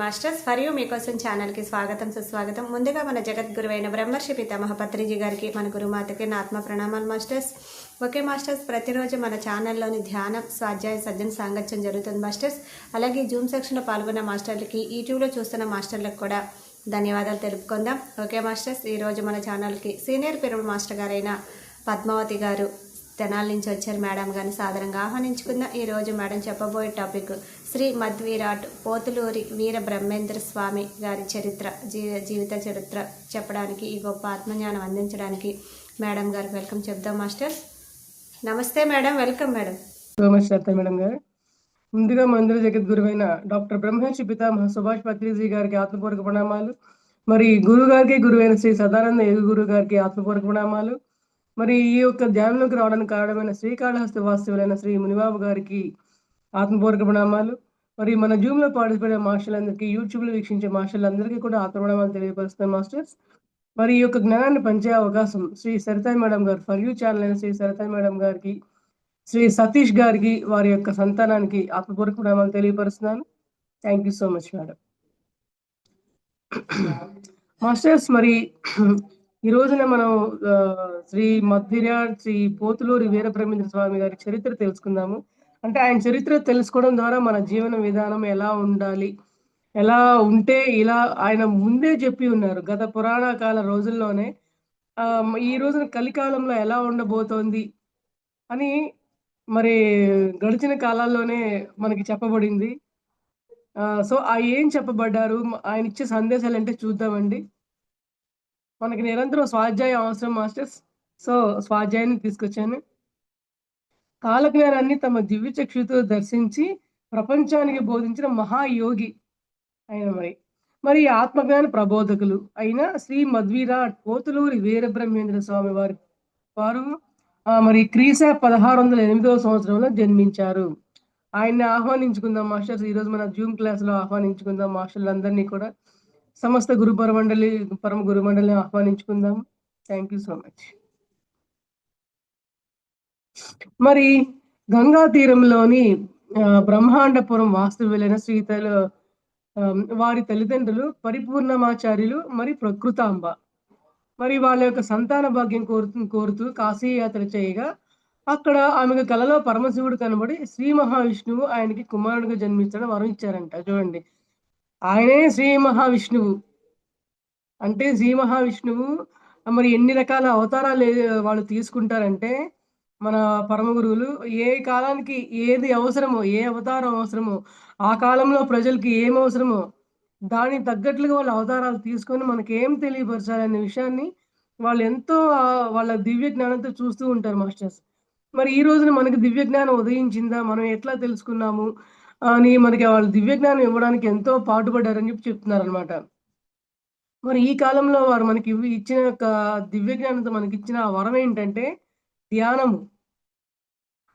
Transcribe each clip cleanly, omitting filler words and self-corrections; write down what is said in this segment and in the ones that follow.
Masters for you మీకోసం ఛానల్కి స్వాగతం సుస్వాగతం. ముందుగా మన జగద్గురువైన బ్రహ్మర్షి పితామహ పత్రిజీ గారికి, మన గురుమాతకి నా ఆత్మ ప్రణామాలు మాస్టర్స్. ఓకే మాస్టర్స్, ప్రతిరోజు మన ఛానల్లోని ధ్యానం, స్వాధ్యాయ, సజ్జన సాంగత్యం జరుగుతుంది మాస్టర్స్. అలాగే జూమ్ సెక్షన్లో పాల్గొన్న మాస్టర్లకి, యూట్యూబ్లో చూస్తున్న మాస్టర్లకు కూడా ధన్యవాదాలు తెలుపుకుందాం. ఓకే మాస్టర్స్, ఈరోజు మన ఛానల్కి సీనియర్ పిరమిడ్ మాస్టర్ గారైన పద్మావతి గారు తెనాల నుంచి వచ్చారు. మేడం గారిని సాధారణంగా ఆహ్వానించుకుందాం. ఈరోజు మేడం చెప్పబోయే టాపిక్ శ్రీ మధ్విరాట్ పోతులూరి వీర బ్రహ్మేంద్ర స్వామి గారి చరిత్ర, జీవిత చరిత్ర చెప్పడానికి, ఈ గొప్ప ఆత్మజ్ఞానం అందించడానికి మేడం గారు వెల్కమ్ చెప్దాం మాస్టర్. నమస్తే మేడం, వెల్కమ్ మేడం. నమస్తే మేడం గారు. ముందుగా మందిర జగద్గురువైన డాక్టర్ బ్రహ్మర్షి పితామహ సుభాష్ పత్రిజీ గారికి ఆత్మపూర్వక ప్రణామాలు. మరి గురువు గారికి, గురువైన శ్రీ సదానంద యోగి గురువు గారికి ఆత్మపూర్వక ప్రణామాలు. మరి ఈ యొక్క ధ్యానంలోకి రావడానికి కారణమైన శ్రీకాళహస్తి వాస్తవులైన శ్రీ మునిబాబు గారికి ఆత్మపూర్వక ప్రణామాలు. మరి మన జూమ్ లో పార్టిసిపేట్ మాస్టర్లందరికీ, యూట్యూబ్ లో వీక్షించే మాస్టర్లందరికీ కూడా ఆత్మ ప్రణామాలు తెలియపరుస్తున్నాం మాస్టర్స్. మరి ఈ యొక్క జ్ఞానాన్ని పంచే అవకాశం శ్రీ సరితాయి మేడం గారు, ఫర్ యూ ఛానల్ అయిన శ్రీ సరితాయి మేడం గారికి, శ్రీ సతీష్ గారికి, వారి యొక్క సంతానానికి ఆత్మపూర్వక ప్రణామాలు తెలియపరుస్తున్నాను. Thank you so much madam. Masters, మరి ఈ రోజున మనం శ్రీ మధ్విరాట్ శ్రీ పోతులూరి వీరబ్రహ్మేంద్ర స్వామి గారి చరిత్ర తెలుసుకుందాము. అంటే ఆయన చరిత్ర తెలుసుకోవడం ద్వారా మన జీవన విధానం ఎలా ఉండాలి, ఎలా ఉంటే ఇలా ఆయన ముందే చెప్పి ఉన్నారు. గత పురాణ కాల రోజుల్లోనే ఈ రోజున కలికాలంలో ఎలా ఉండబోతోంది అని మరి గడిచిన కాలాల్లోనే మనకి చెప్పబడింది. సో ఏం చెప్పబడ్డారు, ఆయన ఇచ్చే సందేశాలు అంటే చూద్దామండి. మనకి నిరంతరం స్వాధ్యాయం అవసరం మాస్టర్స్. సో స్వాధ్యాయాన్ని తీసుకొచ్చాను. కాలజ్ఞానాన్ని తమ దివ్య చక్షుతో దర్శించి ప్రపంచానికి బోధించిన మహాయోగి ఆయన. మరి ఆత్మజ్ఞాన ప్రబోధకులు అయిన శ్రీ మధ్విరాట్ పోతులూరి వీరబ్రహ్మేంద్ర స్వామి వారు మరి క్రీశ 1608వ సంవత్సరంలో జన్మించారు. ఆయన్ని ఆహ్వానించుకుందాం మాస్టర్స్. ఈరోజు మన జూమ్ క్లాస్ లో ఆహ్వానించుకుందాం మాస్టర్లందరినీ కూడా, సమస్త పరమ గురు మండలిని ఆహ్వానించుకుందాం. Thank you so much. మరి గంగా తీరంలోని బ్రహ్మాండపురం వాస్తవ్యులైన వారి తల్లిదండ్రులు పరిపూర్ణమాచార్యులు మరి ప్రకృతాంబ. మరి వాళ్ళ యొక్క సంతాన భాగ్యం కోరుతూ కాశీ యాత్ర చేయగా, అక్కడ ఆమెకు కలలో పరమశివుడు కనబడి శ్రీ మహావిష్ణువు ఆయనకి కుమారుడిగా జన్మించడం వరం ఇచ్చారంట. చూడండి, ఆయనే శ్రీ మహావిష్ణువు. అంటే శ్రీ మహావిష్ణువు మరి ఎన్ని రకాల అవతారాలు వాళ్ళు తీసుకుంటారంటే, మన పరమ గురువులు ఏ కాలానికి ఏది అవసరమో, ఏ అవతారం అవసరమో, ఆ కాలంలో ప్రజలకి ఏం అవసరమో దానికి తగ్గట్లుగా వాళ్ళ అవతారాలు తీసుకొని మనకి ఏం తెలియపరచాలనే విషయాన్ని వాళ్ళు ఎంతో వాళ్ళ దివ్య జ్ఞానంతో చూస్తూ ఉంటారు మాస్టర్స్. మరి ఈ రోజున మనకి దివ్య జ్ఞానం ఉదయించిందా, మనం ఎట్లా తెలుసుకున్నాము అని మనకి వాళ్ళు దివ్య జ్ఞానం ఇవ్వడానికి ఎంతో పాటుపడ్డారని చెప్తున్నారు అనమాట. మరి ఈ కాలంలో వారు మనకి ఇచ్చిన దివ్య జ్ఞానంతో మనకి ఇచ్చిన వరం ఏంటంటే ధ్యానము.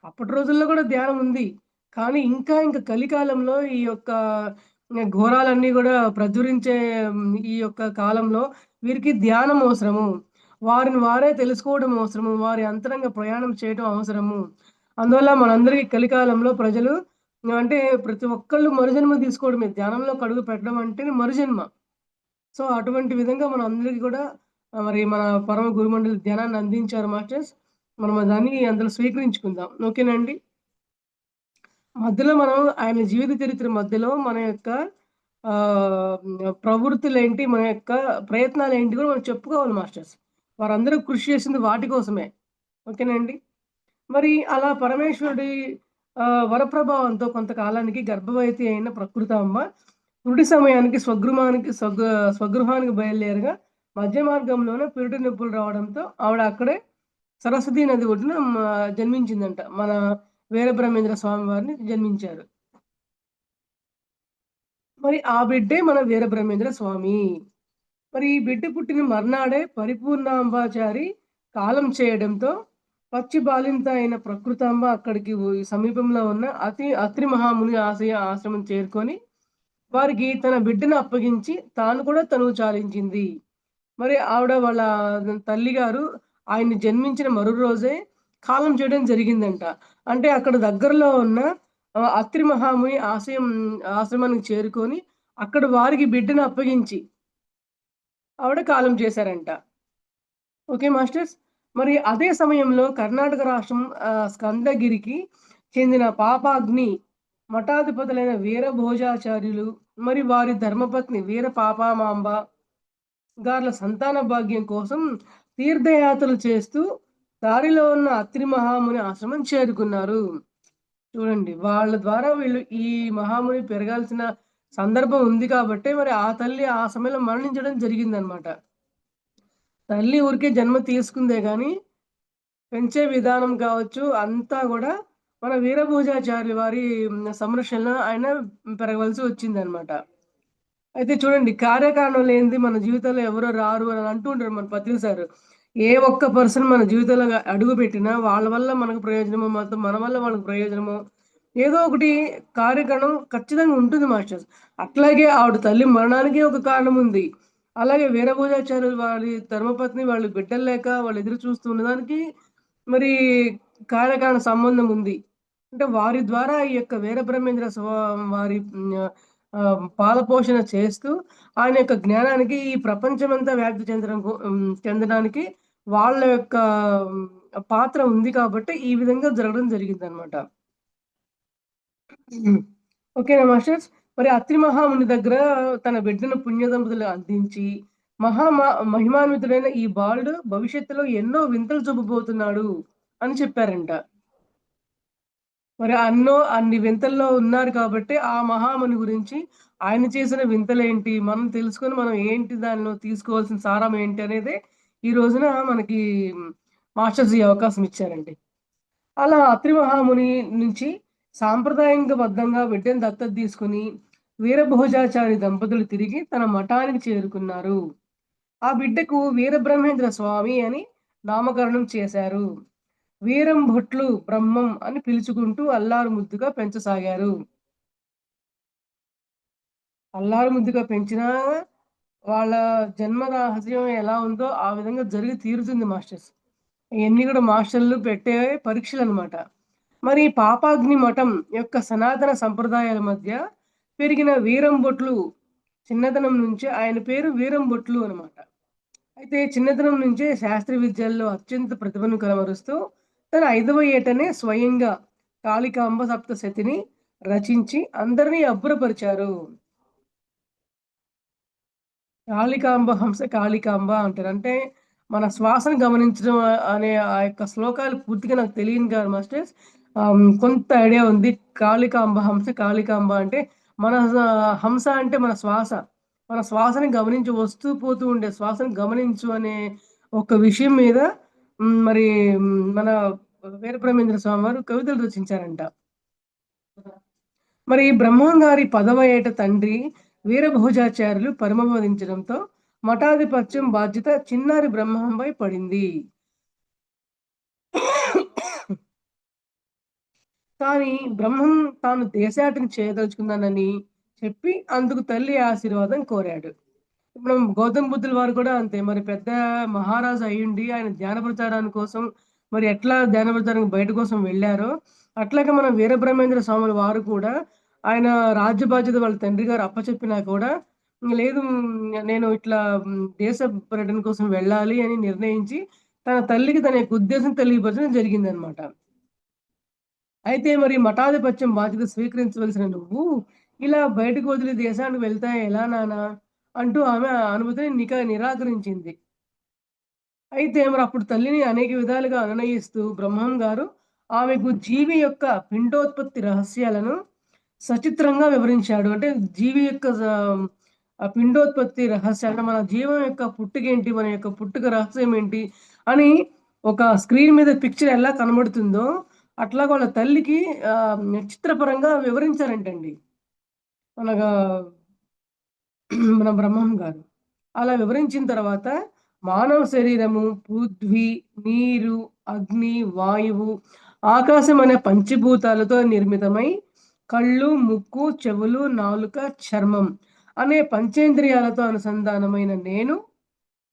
అప్పటి రోజుల్లో కూడా ధ్యానం ఉంది, కానీ ఇంకా కలికాలంలో ఈ యొక్క ఘోరాలన్నీ కూడా ప్రచురించే ఈ యొక్క కాలంలో వీరికి ధ్యానం అవసరము, వారిని వారే తెలుసుకోవడం అవసరము, వారి అంతరంగ ప్రయాణం చేయడం అవసరము. అందువల్ల మనందరికీ కలికాలంలో ప్రజలు అంటే ప్రతి ఒక్కళ్ళు మరుజన్మ తీసుకోవడమే, ధ్యానంలో కడుగు పెట్టడం అంటే మరుజన్మ. సో అటువంటి విధంగా మన అందరికీ కూడా మరి మన పరమ గురుమండలి ధ్యానాన్ని అందించారు మాస్టర్స్. మనం దాన్ని అందులో స్వీకరించుకుందాం. ఓకేనండి. మధ్యలో మనం ఆయన జీవిత చరిత్ర మధ్యలో మన యొక్క ప్రవృత్తులు ఏంటి, మన యొక్క ప్రయత్నాలు ఏంటి కూడా మనం చెప్పుకోవాలి మాస్టర్స్. వారందరూ కృషి చేసింది వాటి కోసమే. ఓకేనండి. మరి అలా పరమేశ్వరుడి వరప్రభావంతో కొంతకాలానికి గర్భవతి అయిన ప్రకృతాంబ పురుటి సమయానికి స్వగృహానికి బయలుదేరగా మధ్య మార్గంలోనే పిరుటి నొప్పులు రావడంతో ఆవిడ అక్కడే సరస్వతీ నది ఒడ్డున జన్మించిందంట. మన వీరబ్రహ్మేంద్ర స్వామి వారిని జన్మించారు. మరి ఆ బిడ్డే మన వీరబ్రహ్మేంద్ర స్వామి. మరి ఈ బిడ్డ పుట్టిన మర్నాడే పరిపూర్ణాంబాచారి కాలం చేయడంతో పచ్చి బాలింత అయిన ప్రకృతాంబ అక్కడికి సమీపంలో ఉన్న అత్రి మహాముని ఆశ్రమం చేరుకొని వారికి తన బిడ్డను అప్పగించి తాను కూడా తనువు చాలించింది. మరి ఆవిడ వాళ్ళ తల్లి గారు ఆయన్ని జన్మించిన మరో రోజే కాలం చేయడం జరిగిందంట. అంటే అక్కడ దగ్గరలో ఉన్న అత్రి మహాముని ఆశ్రమానికి చేరుకొని అక్కడ వారికి బిడ్డను అప్పగించి ఆవిడ కాలం చేశారంట. Okay masters. మరి అదే సమయంలో కర్ణాటక రాష్ట్రం స్కందగిరికి చెందిన పాపాగ్ని మఠాధిపతులైన వీరభోజాచార్యులు, మరి వారి ధర్మపత్ని వీర పాపామాంబ గార్ల సంతాన భాగ్యం కోసం తీర్థయాత్రలు చేస్తూ దారిలో ఉన్న అత్రి మహాముని ఆశ్రమం చేరుకున్నారు. చూడండి, వాళ్ళ ద్వారా వీళ్ళు ఈ మహాముని పెరగాల్సిన సందర్భం ఉంది కాబట్టే మరి ఆ తల్లి ఆ సమయంలో మరణించడం జరిగిందనమాట. తల్లి ఊరికే జన్మ తీసుకుందే గాని, పెంచే విధానం కావచ్చు అంతా గూడా మన వీరభోజాచార్యుల వారి సంరక్షణలో ఆయన పెరగవలసి వచ్చిందనమాట. అయితే చూడండి, కార్యకారణం లేనిది మన జీవితంలో ఎవరో రారు అని అంటూ ఉంటారు మన పత్రి సారు. ఏ ఒక్క పర్సన్ మన జీవితంలో అడుగుపెట్టినా వాళ్ళ వల్ల మనకు ప్రయోజనమో, మన వల్ల వాళ్ళకి ప్రయోజనమో, ఏదో ఒకటి కార్యకారణం ఖచ్చితంగా ఉంటుంది మాస్టర్స్. అట్లాగే ఆవిడ తల్లి మరణానికి ఒక కారణం ఉంది. అలాగే వీరభోజాచార్యులు వారి ధర్మపత్ని వాళ్ళు బిడ్డలు లేక వాళ్ళు ఎదురు చూస్తూ ఉన్నదానికి మరి కార్యకారణ సంబంధం ఉంది. అంటే వారి ద్వారా ఈ యొక్క వీరబ్రహ్మేంద్ర వారి పాలపోషణ చేస్తూ ఆయన యొక్క జ్ఞానానికి ఈ ప్రపంచమంతా వ్యాప్తి చెందడానికి వాళ్ళ యొక్క పాత్ర ఉంది కాబట్టి ఈ విధంగా జరగడం జరిగిందనమాట. ఓకేనా మాస్టర్స్. మరి అత్రి మహాముని దగ్గర తన బిడ్డను పుణ్య దంపతులు అందించి మహిమాన్వితుడైన ఈ బాలుడు భవిష్యత్తులో ఎన్నో వింతలు చూపబోతున్నాడు అని చెప్పారంట. మరి అన్ని వింతల్లో ఉన్నారు కాబట్టి ఆ మహాముని గురించి ఆయన చేసిన వింతలేంటి, మనం తెలుసుకొని మనం ఏంటి దానిలో తీసుకోవాల్సిన సారం ఏంటి అనేదే ఈ రోజున మనకి మాస్టర్స్ ఈ అవకాశం ఇచ్చారండి. అలా అత్రి మహాముని నుంచి సాంప్రదాయబద్ధంగా బిడ్డను దత్తత తీసుకొని వీరభోజాచారి దంపతులు తిరిగి తన మఠానికి చేరుకున్నారు. ఆ బిడ్డకు వీరబ్రహ్మేంద్ర స్వామి అని నామకరణం చేశారు. వీరం భొట్లు బ్రహ్మం అని పిలుచుకుంటూ అల్లారు ముద్దుగా పెంచసాగారు. అల్లారు ముద్దుగా పెంచినా వాళ్ళ జన్మ రహస్యం ఎలా ఉందో ఆ విధంగా జరిగి తీరుతుంది మాస్టర్స్. ఇయన్నీ కూడా మాస్టర్లు పెట్టే పరీక్షలనమాట. మరి పాపాగ్ని మఠం యొక్క సనాతన సంప్రదాయాల మధ్య పెరిగిన వీరంబొట్లు చిన్నతనం నుంచే ఆయన పేరు వీరంబొట్లు అనమాట. అయితే చిన్నతనం నుంచే శాస్త్ర విద్యల్లో అత్యంత ప్రతిభను కనబరుస్తూ తన 5వ ఏటనే స్వయంగా కాళికాంబ సప్తశతిని రచించి అందరినీ అబ్బురపరిచారు. కాళికాంబ అంటారు. అంటే మన శ్వాసను గమనించడం అనే ఆ యొక్క శ్లోకాలు పూర్తిగా నాకు తెలియదు గాదు మాస్టర్స్. కొంత ఐడియా ఉంది. కాళికాంబ అంటే మన హంస అంటే మన శ్వాస. మన శ్వాసని గమనించి వస్తూ పోతూ ఉండే శ్వాసను గమనించు అనే ఒక విషయం మీద మరి మన వీరబ్రహ్మేంద్ర స్వామి వారు కవితలు రచించారంట. మరి బ్రహ్మం గారి 10వ ఏట తండ్రి వీరభోజాచార్యులు పరిమళించడంతో మఠాధిపత్యం బాధ్యత చిన్నారి బ్రహ్మంపై పడింది. కానీ బ్రహ్మం తాను దేశాటన చేయదలుచుకున్నానని చెప్పి అందుకు తల్లి ఆశీర్వాదం కోరాడు. ఇప్పుడు గౌతమ బుద్ధుల వారు కూడా అంతే. మరి పెద్ద మహారాజు అయ్యుండి ఆయన ధ్యాన ప్రచారాని కోసం మరి ఎట్లా ధ్యాన ప్రచారానికి బయట కోసం వెళ్లారో, అట్లాగే మన వీరబ్రహ్మేంద్ర స్వాముల వారు కూడా ఆయన రాజ్య బాధ్యత వాళ్ళ తండ్రి గారు అప్పచెప్పినా కూడా లేదు, నేను ఇట్లా దేశ పర్యటన కోసం వెళ్ళాలి అని నిర్ణయించి తన తల్లికి తన యొక్క ఉద్దేశం తెలియపరచడం జరిగిందనమాట. అయితే మరి మఠాధిపత్యం బాధ్యత స్వీకరించవలసిన నువ్వు ఇలా బయటకు వదిలి దేశానికి వెళ్తే ఎలా నాన్న అంటూ ఆమె అనుమతిని నిరాకరించింది. అయితే మరి అప్పుడు తల్లిని అనేక విధాలుగా అనునయిస్తూ బ్రహ్మం గారు ఆమెకు జీవి యొక్క పిండోత్పత్తి రహస్యాలను సచిత్రంగా వివరించాడు. అంటే జీవి యొక్క పిండోత్పత్తి రహస్యాలు అంటే మన జీవం యొక్క పుట్టుకేంటి, మన యొక్క పుట్టుక రహస్యం ఏంటి అని ఒక స్క్రీన్ మీద పిక్చర్ ఎలా కనబడుతుందో అట్లాగా వాళ్ళ తల్లికి చిత్రపరంగా వివరించారంటండి మనగా మన బ్రహ్మం గారు. అలా వివరించిన తర్వాత మానవ శరీరము పృథ్వీ, నీరు, అగ్ని, వాయువు, ఆకాశం అనే పంచభూతాలతో నిర్మితమై కళ్ళు, ముక్కు, చెవులు, నాలుక, చర్మం అనే పంచేంద్రియాలతో అనుసంధానమైన నేను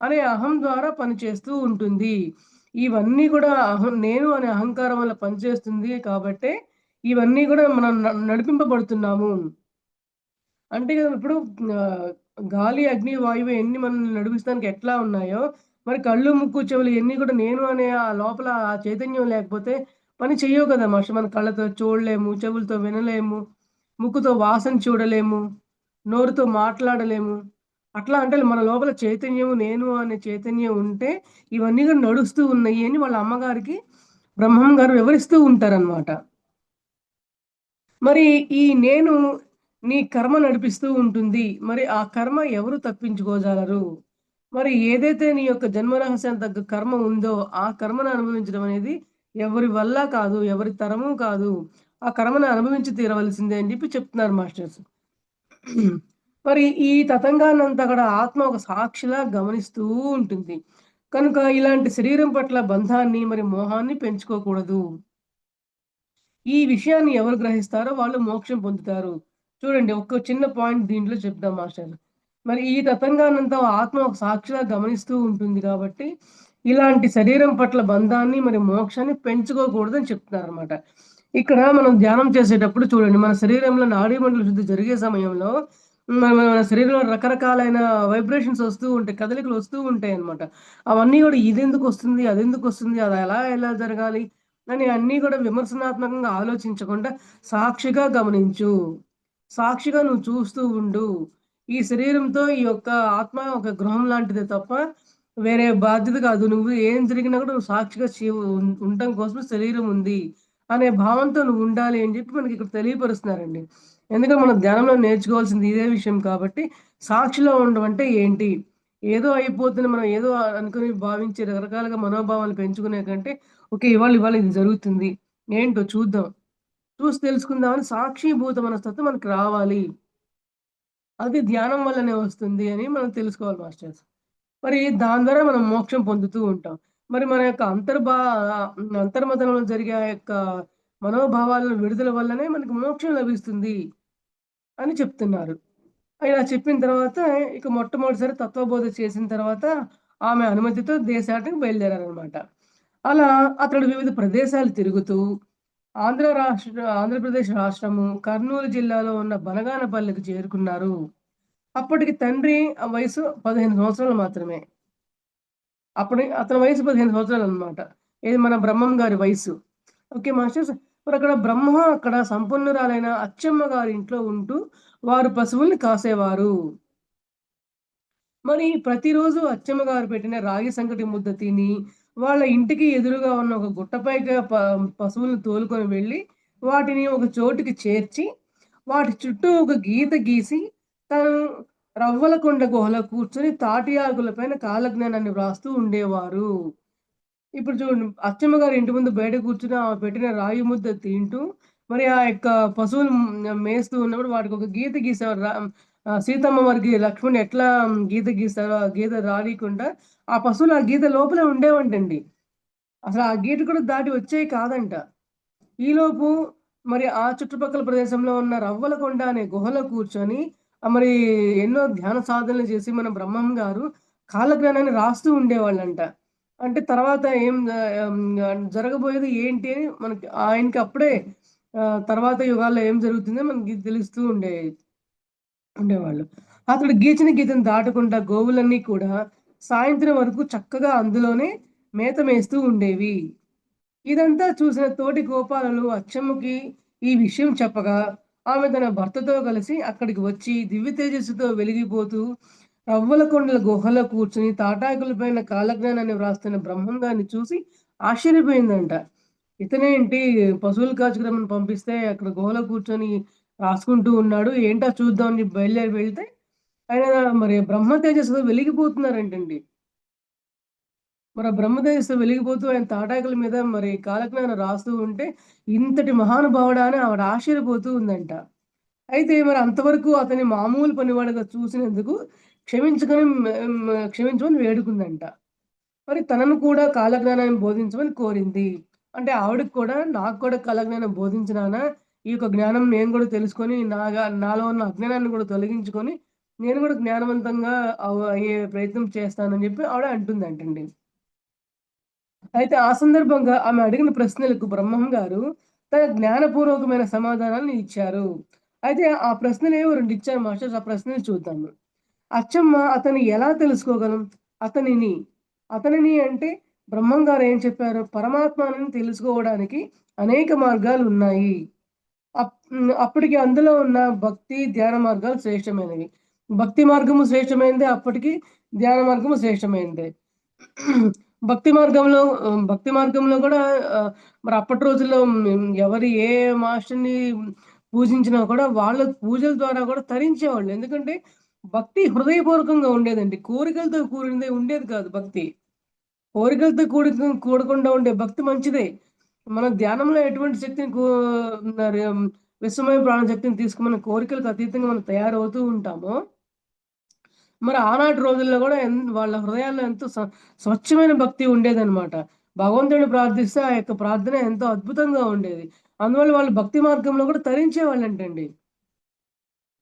అనే అహం ద్వారా పనిచేస్తూ ఉంటుంది. ఇవన్నీ కూడా నేను అనే అహంకారం వల్ల పనిచేస్తుంది కాబట్టే ఇవన్నీ కూడా మనం నడిపింపబడుతున్నాము. అంటే కదా ఇప్పుడు గాలి, అగ్ని, వాయువు ఎన్ని మనల్ని నడిపిస్తానికి ఎట్లా ఉన్నాయో, మరి కళ్ళు, ముక్కు, చెవులు ఇయన్నీ కూడా నేను అనే ఆ లోపల ఆ చైతన్యం లేకపోతే పని చెయ్యవు కదా మాస్టర్. మన కళ్ళతో చూడలేము, చెవులతో వినలేము, ముక్కుతో వాసన చూడలేము, నోరుతో మాట్లాడలేము. అట్లా అంటే మన లోపల చైతన్యం, నేను అనే చైతన్యం ఉంటే ఇవన్నీ కూడా నడుస్తూ ఉన్నాయి అని వాళ్ళ అమ్మగారికి బ్రహ్మం గారు వివరిస్తూ ఉంటారనమాట. మరి ఈ నేను నీ కర్మ నడిపిస్తూ ఉంటుంది. మరి ఆ కర్మ ఎవరు తప్పించుకోజాలరు. మరి ఏదైతే నీ యొక్క జన్మ రహస్యానికి తగ్గ కర్మ ఉందో, ఆ కర్మను అనుభవించడం అనేది ఎవరి వల్ల కాదు, ఎవరి తరము కాదు. ఆ కర్మను అనుభవించి తీరవలసిందే అని చెప్పి చెప్తున్నారు మాస్టర్స్. మరి ఈ తతంగాన్నంతా కూడా ఆత్మ ఒక సాక్షిలా గమనిస్తూ ఉంటుంది. కనుక ఇలాంటి శరీరం పట్ల బంధాన్ని మరి మోహాన్ని పెంచుకోకూడదు. ఈ విషయాన్ని ఎవరు గ్రహిస్తారో వాళ్ళు మోక్షం పొందుతారు. చూడండి ఒక చిన్న పాయింట్ దీంట్లో చెప్దాం మాస్టర్. మరి ఈ తతంగాన్నంతా ఆత్మ ఒక సాక్షిలా గమనిస్తూ ఉంటుంది కాబట్టి, ఇలాంటి శరీరం పట్ల బంధాన్ని మరి మోక్షాన్ని పెంచుకోకూడదని చెప్తున్నారనమాట. ఇక్కడ మనం ధ్యానం చేసేటప్పుడు చూడండి మన శరీరంలో నాడీమండల శుద్ధి జరిగే సమయంలో మన శరీరంలో రకరకాలైన వైబ్రేషన్స్ వస్తూ ఉంటాయి. కదలికలు వస్తూ ఉంటాయన్నమాట. అవన్నీ గూడా ఇదెందుకొస్తుంది? అదెందుకొస్తుంది? అది ఎలా జరగాలి? అని అన్నీ గూడా విమర్శనాత్మకంగా ఆలోచించకుండా సాక్షిగా గమనించు. సాక్షిగా నువ్వు చూస్తూ ఉండు. ఈ శరీరంతో ఈ యొక్క ఆత్మ ఒక గృహం లాంటిదే తప్ప వేరే బాధ్యత కాదు. నువ్వు ఏం జరిగినా గూడా నువ్వు సాక్షిగా ఉండటం కోసం శరీరం ఉంది అనే భావంతో నువ్వు ఉండాలి అని జెప్పి మనకిక్కడ తెలియపరుస్తున్నారండి. ఎందుకంటే మనం ధ్యానంలో నేర్చుకోవాల్సింది ఇదే విషయం కాబట్టి సాక్షిలో ఉండడం అంటే ఏంటి? ఏదో అయిపోతుంది మనం ఏదో అనుకుని భావించి రకరకాలుగా మనోభావాలు పెంచుకునే కంటే ఓకే. ఇవాళ ఇది జరుగుతుంది. ఏంటో చూద్దాం. చూసి తెలుసుకుందామని సాక్షీభూత మనస్తత్వం మనకు రావాలి. అది ధ్యానం వల్లనే వస్తుంది అని మనం తెలుసుకోవాలి మాస్టర్స్. మరి దాని ద్వారా మనం మోక్షం పొందుతూ ఉంటాం. మరి మన యొక్క అంతర్మథనంలో జరిగే ఆ యొక్క మనోభావాలను విడుదల వల్లనే మనకు మోక్షం లభిస్తుంది అని చెప్తున్నారు. ఇలా చెప్పిన తర్వాత ఇక మొట్టమొదటిసారి తత్వబోధ చేసిన తర్వాత ఆమె అనుమతితో దేశాటనకి బయలుదేరారనమాట. అలా అతడు వివిధ ప్రదేశాలు తిరుగుతూ ఆంధ్రప్రదేశ్ రాష్ట్రము, కర్నూలు జిల్లాలో ఉన్న బనగానపల్లికి చేరుకున్నారు. అప్పటికి తండ్రి వయసు 15 సంవత్సరాలు మాత్రమే. అతని వయసు 15 సంవత్సరాలనమాట. ఇది మన బ్రహ్మం గారి వయసు. Okay masters. మరక్కడ బ్రహ్మ అక్కడ సంపన్నురాలైన అచ్చమ్మ గారి ఇంట్లో ఉంటూ వారు పశువుల్ని కాసేవారు. మరి ప్రతిరోజు అచ్చమ్మ గారు పెట్టిన రాగి సంకటి ముద్ద తిని, వాళ్ళ ఇంటికి ఎదురుగా ఉన్న ఒక గుట్టపైకి పశువులను తోలుకొని వెళ్ళి, వాటిని ఒక చోటుకి చేర్చి, వాటి చుట్టూ ఒక గీత గీసి, తను రవ్వలకొండ గుహలో కూర్చొని తాటి ఆకుల పైన కాలజ్ఞానాన్ని వ్రాస్తూ ఉండేవారు. ఇప్పుడు చూడండి అచ్చమ్మ గారి ఇంటి ముందు బయట కూర్చొని ఆమె పెట్టిన రాగి ముద్ద తింటూ, మరి ఆ యొక్క పశువులు మేస్తూ ఉన్నప్పుడు వాటికొక గీత గీసేవారు. సీతమ్మ వారికి లక్ష్మణుడు ఎట్లా గీత గీస్తారో, ఆ గీత రానీయకుండా ఆ పశువులు ఆ గీత లోపలే ఉండేవంటండి. అసలు ఆ గీత కూడా దాటి వచ్చేవి కాదంట. ఈలోపు మరి ఆ చుట్టుపక్కల ప్రదేశంలో ఉన్న రవ్వలకొండ అనే గుహలో కూర్చొని మరి ఎన్నో ధ్యాన సాధనలు చేసి మన బ్రహ్మం గారు కాలజ్ఞానాన్ని రాస్తూ ఉండేవాళ్ళంట. అంటే తర్వాత ఏం జరగబోయేది ఏంటి అని మనకి ఆయనకి అప్పుడే తర్వాత యుగాల్లో ఏం జరుగుతుందో మనకి తెలుస్తూ ఉండేవాళ్ళు. అతడు గీచిన గీతను దాటకుండా గోవులన్నీ కూడా సాయంత్రం వరకు చక్కగా అందులోనే మేత మేస్తూ ఉండేవి. ఇదంతా చూసిన తోటి గోపాలులు అచ్చమ్మకి ఈ విషయం చెప్పగా, ఆమె తన భర్తతో కలిసి అక్కడికి వచ్చి దివ్య తేజస్సుతో వెలిగిపోతూ రవ్వల కొండల గుహలో కూర్చొని తాటాకుల పైన కాలజ్ఞానాన్ని వ్రాస్తున్న బ్రహ్మం గారిని చూసి ఆశ్చర్యపోయిందంట. ఇతనేంటి పశువులు కాచుకురమ్మని పంపిస్తే అక్కడ గుహలో కూర్చొని రాసుకుంటూ ఉన్నాడు. ఏంటో చూద్దాం అని చెప్పి బయలుదేరి వెళ్తే ఆయన మరి బ్రహ్మ తేజస్సుతో వెలిగిపోతున్నారంటండి. మరి ఆ బ్రహ్మతేజస్సు వెలిగిపోతూ ఆయన తాటాకుల మీద మరి కాలజ్ఞానం రాస్తూ ఉంటే, ఇంతటి మహానుభావుడా అని ఆవిడ ఆశ్చర్యపోతూ ఉందంట. అయితే మరి అంతవరకు అతన్ని మామూలు పనివాడిగా చూసినందుకు క్షమించమని వేడుకుందంట. మరి తనను కూడా కాలజ్ఞానాన్ని బోధించమని కోరింది. అంటే ఆవిడకి కూడా నాకు కూడా కాలజ్ఞానం బోధించు నాన్న. ఈ యొక్క జ్ఞానం నేను కూడా తెలుసుకొని నాలో ఉన్న అజ్ఞానాన్ని కూడా తొలగించుకొని, నేను కూడా జ్ఞానవంతంగా అయ్యే ప్రయత్నం చేస్తానని చెప్పి ఆవిడ అంటుందంటండి. అయితే ఆ సందర్భంగా ఆమె అడిగిన ప్రశ్నలకు బ్రహ్మం గారు తన జ్ఞానపూర్వకమైన సమాధానాలను ఇచ్చారు. అయితే ఆ ప్రశ్నలేవో 2 ఇచ్చారు మాస్టర్స్. ఆ ప్రశ్నలు చూద్దాము. అచ్చమ్మ అతన్ని ఎలా తెలుసుకోగలం? అతనిని. అతనిని అంటే బ్రహ్మం గారు ఏం చెప్పారు? పరమాత్మని తెలుసుకోవడానికి అనేక మార్గాలున్నాయి. అప్పటికి అందులో ఉన్న భక్తి, ధ్యాన మార్గాలు శ్రేష్టమైనవి. భక్తి మార్గము శ్రేష్టమైనదే అప్పటికి, ధ్యాన మార్గము శ్రేష్టమైనదే. భక్తి మార్గంలో గూడా మరి అప్పటి రోజుల్లో ఎవరు ఏ మాస్టర్‌ని పూజించినా కూడా వాళ్ళ పూజల ద్వారా గూడా తరించేవాళ్ళు. ఎందుకంటే భక్తి హృదయపూర్వకంగా ఉండేదండి. కోరికలతో కూడినది ఉండేది కాదు భక్తి. కోరికలతో కూడకుండా ఉండే భక్తి మంచిదే. మనం ధ్యానంలో ఎటువంటి శక్తిని మరి విశ్వమయ ప్రాణశక్తిని తీసుకొని మన కోరికలకు అతీతంగా మనం తయారవుతూ ఉంటామో, మరి ఆనాటి రోజుల్లో గూడా వాళ్ళ హృదయాల్లో ఎంతో స్వచ్ఛమైన భక్తి ఉండేదనమాట. భగవంతుడిని ప్రార్థిస్తే ఆ యొక్క ప్రార్థన ఎంతో అద్భుతంగా ఉండేది. అందువల్ల వాళ్ళు భక్తి మార్గంలో కూడా తరించేవాళ్ళంటండి.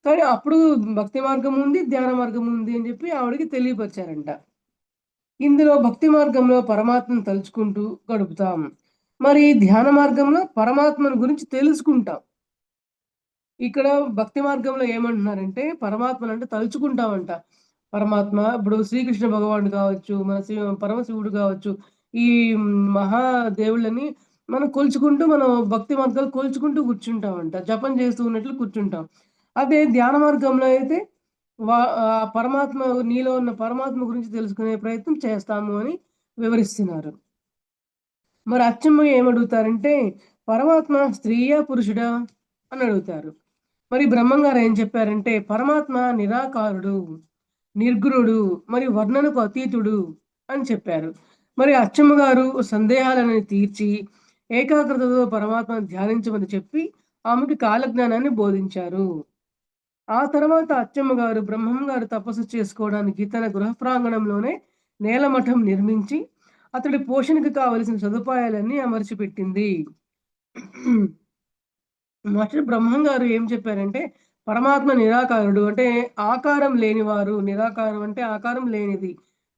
కానీ అప్పుడు భక్తి మార్గం ఉంది, ధ్యాన మార్గం ఉంది అని జెప్పి ఆవిడకి తెలియపరిచారంట. ఇందులో భక్తి మార్గంలో పరమాత్మను తలుచుకుంటూ గడుపుతాం. మరి ధ్యాన మార్గంలో పరమాత్మను గురించి తెలుసుకుంటాం. ఇక్కడ భక్తి మార్గంలో ఏమంటున్నారంటే పరమాత్మనంటే తలుచుకుంటామంట. పరమాత్మ ఇప్పుడు శ్రీకృష్ణ భగవానుడు కావచ్చు, మన పరమశివుడు కావచ్చు, ఈ మహాదేవుళ్ళని మనం కొలుచుకుంటూ మనం భక్తి మార్గాలు కొలుచుకుంటూ కూర్చుంటామంట. జపం చేస్తూ ఉన్నట్లు కూర్చుంటాం. అదే ధ్యాన మార్గంలో అయితే పరమాత్మ నీలో ఉన్న పరమాత్మ గురించి తెలుసుకునే ప్రయత్నం చేస్తాము అని వివరిస్తున్నారు. మరి అచ్చమ్మ ఏమడుగుతారంటే, పరమాత్మ స్త్రీయా? పురుషుడా? అని అడుగుతారు. మరి బ్రహ్మంగారు ఏం చెప్పారంటే, పరమాత్మ నిరాకారుడు, నిర్గుణుడు, మరి వర్ణనకు అతీతుడు అని చెప్పారు. మరి అచ్చమ్మ గారు సందేహాలను తీర్చి, ఏకాగ్రతతో పరమాత్మను ధ్యానించమని చెప్పి, ఆమెకి కాలజ్ఞానాన్ని బోధించారు. ఆ తర్వాత అచ్చమ్మ గారు బ్రహ్మం గారు తపస్సు చేసుకోవడానికి తన గృహ ప్రాంగణంలోనే నేలమఠం నిర్మించి, అతడి పోషణకు కావలసిన సదుపాయాలన్నీ అమర్చిపెట్టింది. మొదట బ్రహ్మం గారు ఏం చెప్పారంటే, పరమాత్మ నిరాకారుడు. అంటే ఆకారం లేనివారు. నిరాకారం అంటే ఆకారం లేనిది.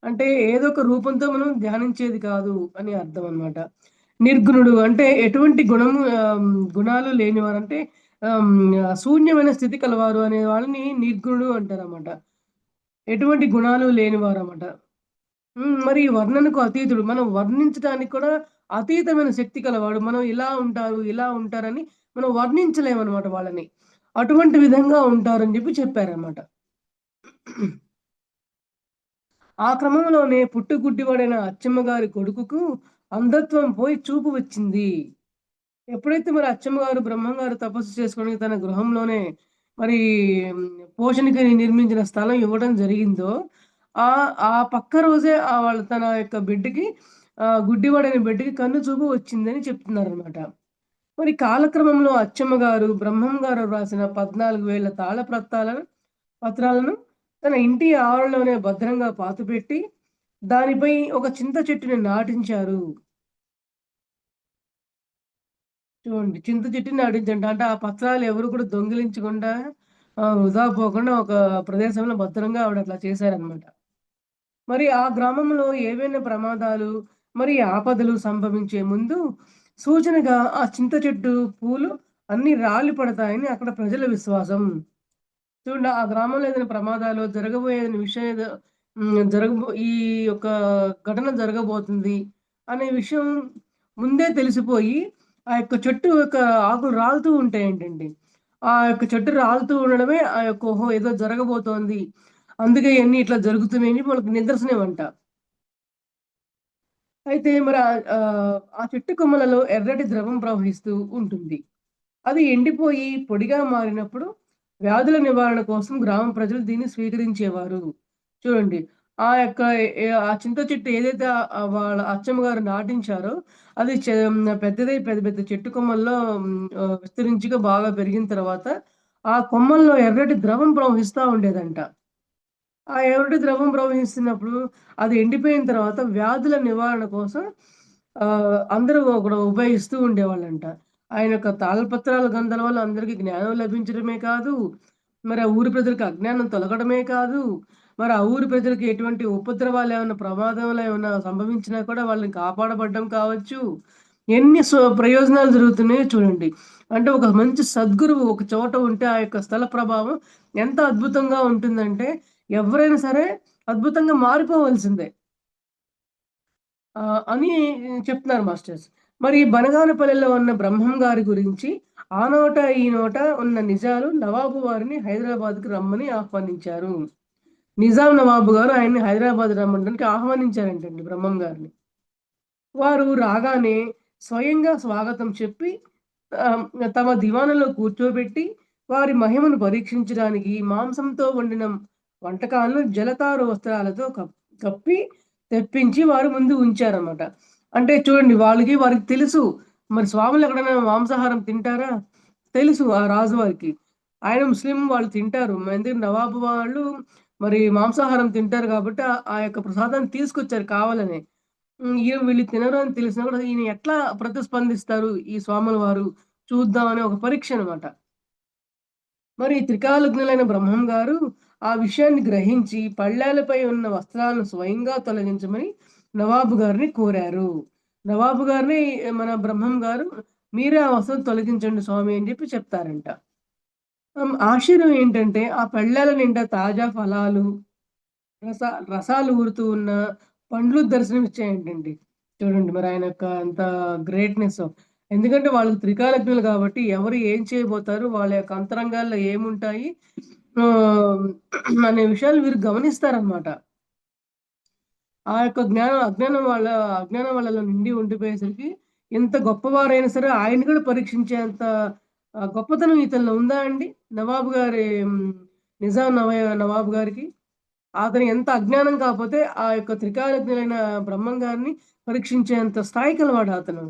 అంటే ఏదో ఒక రూపంతో మనం ధ్యానించేది కాదు అని అర్థం అన్నమాట. నిర్గుణుడు అంటే ఎటువంటి గుణాలు లేనివారు. అంటే శూన్యమైన స్థితి కలవారు అనే వాళ్ళని నిర్గుణుడు అంటారన్నమాట. ఎటువంటి గుణాలు లేనివారన్నమాట. మరి వర్ణనకు అతీతుడు. మనం వర్ణించడానికి కూడా అతీతమైన శక్తి కలవాడు. మనం ఇలా ఉంటారు, ఇలా ఉంటారని మనం వర్ణించలేమనమాట వాళ్ళని. అటువంటి విధంగా ఉంటారని చెప్పారనమాట. ఆ క్రమంలోనే పుట్టుగుడ్డివాడైన అచ్చమ్మ గారి కొడుకుకు అంధత్వం పోయి చూపు వచ్చింది. ఎప్పుడైతే మరి అచ్చమ్మ గారు, బ్రహ్మం గారు తపస్సు చేసుకోవడానికి తన గృహంలోనే మరి పోషణకి నిర్మించిన స్థలం ఇవ్వడం జరిగిందో, ఆ పక్క రోజే తన యొక్క బిడ్డకి గుడ్డివాడైన బిడ్డకి కన్ను చూపు వచ్చిందని చెప్తున్నారనమాట. మరి కాలక్రమంలో అచ్చమ్మ గారు, బ్రహ్మం గారు రాసిన 14,000 పత్రాలను తన ఇంటి ఆవరణలోనే భద్రంగా పాతిపెట్టి, దానిపై ఒక చింత చెట్టుని నాటించారు. చూడండి. చింత చెట్టుని నాటించండి. అంటే ఆ పత్రాలు ఎవరు కూడా దొంగిలించకుండా వృధా పోకుండా ఒక ప్రదేశంలో భద్రంగా ఆవిడ అట్లా చేశారనమాట. మరి ఆ గ్రామంలో ఏవైనా ప్రమాదాలు, మరి ఆపదలు సంభవించే ముందు సూచనగా ఆ చింత చెట్టు పూలు అన్నీ రాలి పడతాయని అక్కడ ప్రజల విశ్వాసం. చూడండి ఆ గ్రామంలో ఏదైనా ప్రమాదాలు జరగబోయే విషయం ఏదో ఈ యొక్క ఘటన జరగబోతుంది అనే విషయం ముందే తెలిసిపోయి, ఆ యొక్క చెట్టు యొక్క ఆకులు రాలుతూ ఉంటాయంటండి. ఆ యొక్క చెట్టు రాలుతూ ఉండడమే ఆ యొక్క ఓహో! ఏదో జరగబోతోంది. అందుకే ఇయన్నీ ఇట్లా జరుగుతున్నాయని మనకు నిదర్శనమంట. అయితే మరి ఆ చెట్టు కొమ్మలలో ఎర్రటి ద్రవం ప్రవహిస్తూ ఉంటుంది. అది ఎండిపోయి పొడిగా మారినప్పుడు వ్యాధుల నివారణ కోసం గ్రామ ప్రజలు దీన్ని స్వీకరించేవారు. చూడండి. ఆ చింత చెట్టు ఏదైతే వాళ్ళ అచ్చమ్మ గారు నాటించారో అది పెద్దదై పెద్ద పెద్ద చెట్టు కొమ్మల్లో విస్తరించిగా బాగా పెరిగిన తర్వాత ఆ కొమ్మల్లో ఎర్రటి ద్రవం ప్రవహిస్తా ఉండేదంట. ఆ ఎర్రటి ద్రవం ప్రవహిస్తున్నప్పుడు అది ఎండిపోయిన తర్వాత వ్యాధుల నివారణ కోసం అందరూ కూడా ఉపయోగిస్తూ ఉండేవాళ్ళంట. ఆయన యొక్క తాళపత్రాల గ్రంథాల వల్ల అందరికి జ్ఞానం లభించడమే కాదు, మరి ఆ ఊరి ప్రజలకు అజ్ఞానం తొలగడమే కాదు, మరి ఆ ఊరి ప్రజలకి ఎటువంటి ఉపద్రవాలు ఏమన్నా, ప్రమాదాలు ఏమన్నా సంభవించినా కూడా వాళ్ళని కాపాడబడ్డం కావచ్చు. ఎన్ని ప్రయోజనాలు జరుగుతున్నాయో చూడండి. అంటే ఒక మంచి సద్గురువు ఒక చోట ఉంటే ఆ యొక్క స్థల ప్రభావం ఎంత అద్భుతంగా ఉంటుందంటే ఎవరైనా సరే అద్భుతంగా మారిపోవాల్సిందే. అని చెప్తున్నారు మాస్టర్స్. మరి బనగానపల్లెలో ఉన్న బ్రహ్మం గారి గురించి ఆ నోట, ఈ నోట ఉన్న నిజాలు నవాబు వారిని హైదరాబాద్‌కి రమ్మని ఆహ్వానించారు. నిజాం నవాబు గారు ఆయన్ని హైదరాబాద్ రమ్మనడానికి ఆహ్వానించారంటండి బ్రహ్మం గారిని. వారు రాగానే స్వయంగా స్వాగతం చెప్పి ఆహ్, తమ దివాణంలో కూర్చోబెట్టి వారి మహిమను పరీక్షించడానికి మాంసంతో వండిన వంటకాలను జలతారు వస్త్రాలతో కప్పి తెప్పించి వారి ముందు ఉంచారన్నమాట. అంటే చూడండి వారికి తెలుసు. మరి స్వాములు ఎక్కడైనా మాంసాహారం తింటారా? తెలుసు ఆ రాజు వారికి. ఆయన ముస్లిం వాళ్ళు తింటారు. ఎందుకంటే నవాబు వాళ్ళు మరి మాంసాహారం తింటారు కాబట్టి ఆ యొక్క ప్రసాదాన్ని తీసుకొచ్చారు కావాలనే. వీళ్ళు తినరు అని తెలిసినా కూడా ఈయన ఎట్లా ప్రతిస్పందిస్తారు ఈ స్వాముల వారు చూద్దాం అనే ఒక పరీక్ష అన్నమాట. మరి త్రికాలజ్ఞులైన బ్రహ్మం గారు ఆ విషయాన్ని గ్రహించి పళ్ళాలపై ఉన్న వస్త్రాలను స్వయంగా తొలగించమని నవాబు గారిని కోరారు. నవాబు గారిని మన బ్రహ్మం గారు మీరే ఆ వస్త్రం తొలగించండి స్వామి అని చెప్పి చెప్తారంట. ఆశ్చర్యం ఏంటంటే ఆ పళ్ళాల నిండా తాజా ఫలాలు రస రసాలు ఊరుతూ ఉన్న పండ్లు దర్శనమిచ్చాయంటండి. చూడండి మరి ఆయన యొక్క అంత గ్రేట్‌నెస్. ఎందుకంటే వాళ్ళు త్రికాలజ్ఞులు కాబట్టి ఎవరు ఏం చేయబోతారు, వాళ్ళ యొక్క అంతరంగాల్లో ఏముంటాయి ఆహ్, అనే విషయాలు వీరు గమనిస్తారనమాట. ఆ యొక్క అజ్ఞానం వాళ్ళలో నిండి ఉండిపోయేసరికి ఎంత గొప్పవారైనా సరే ఆయన్ని కూడా పరీక్షించేంత గొప్పతనం ఇతనిలో ఉందా అండి? నవాబు గారి నిజాం నవాబు గారికి? అతను ఎంత అజ్ఞానం కాపోతే ఆ యొక్క త్రికాలజ్ఞులైన బ్రహ్మం గారిని పరీక్షించేంత స్థాయికలవాడు అతను.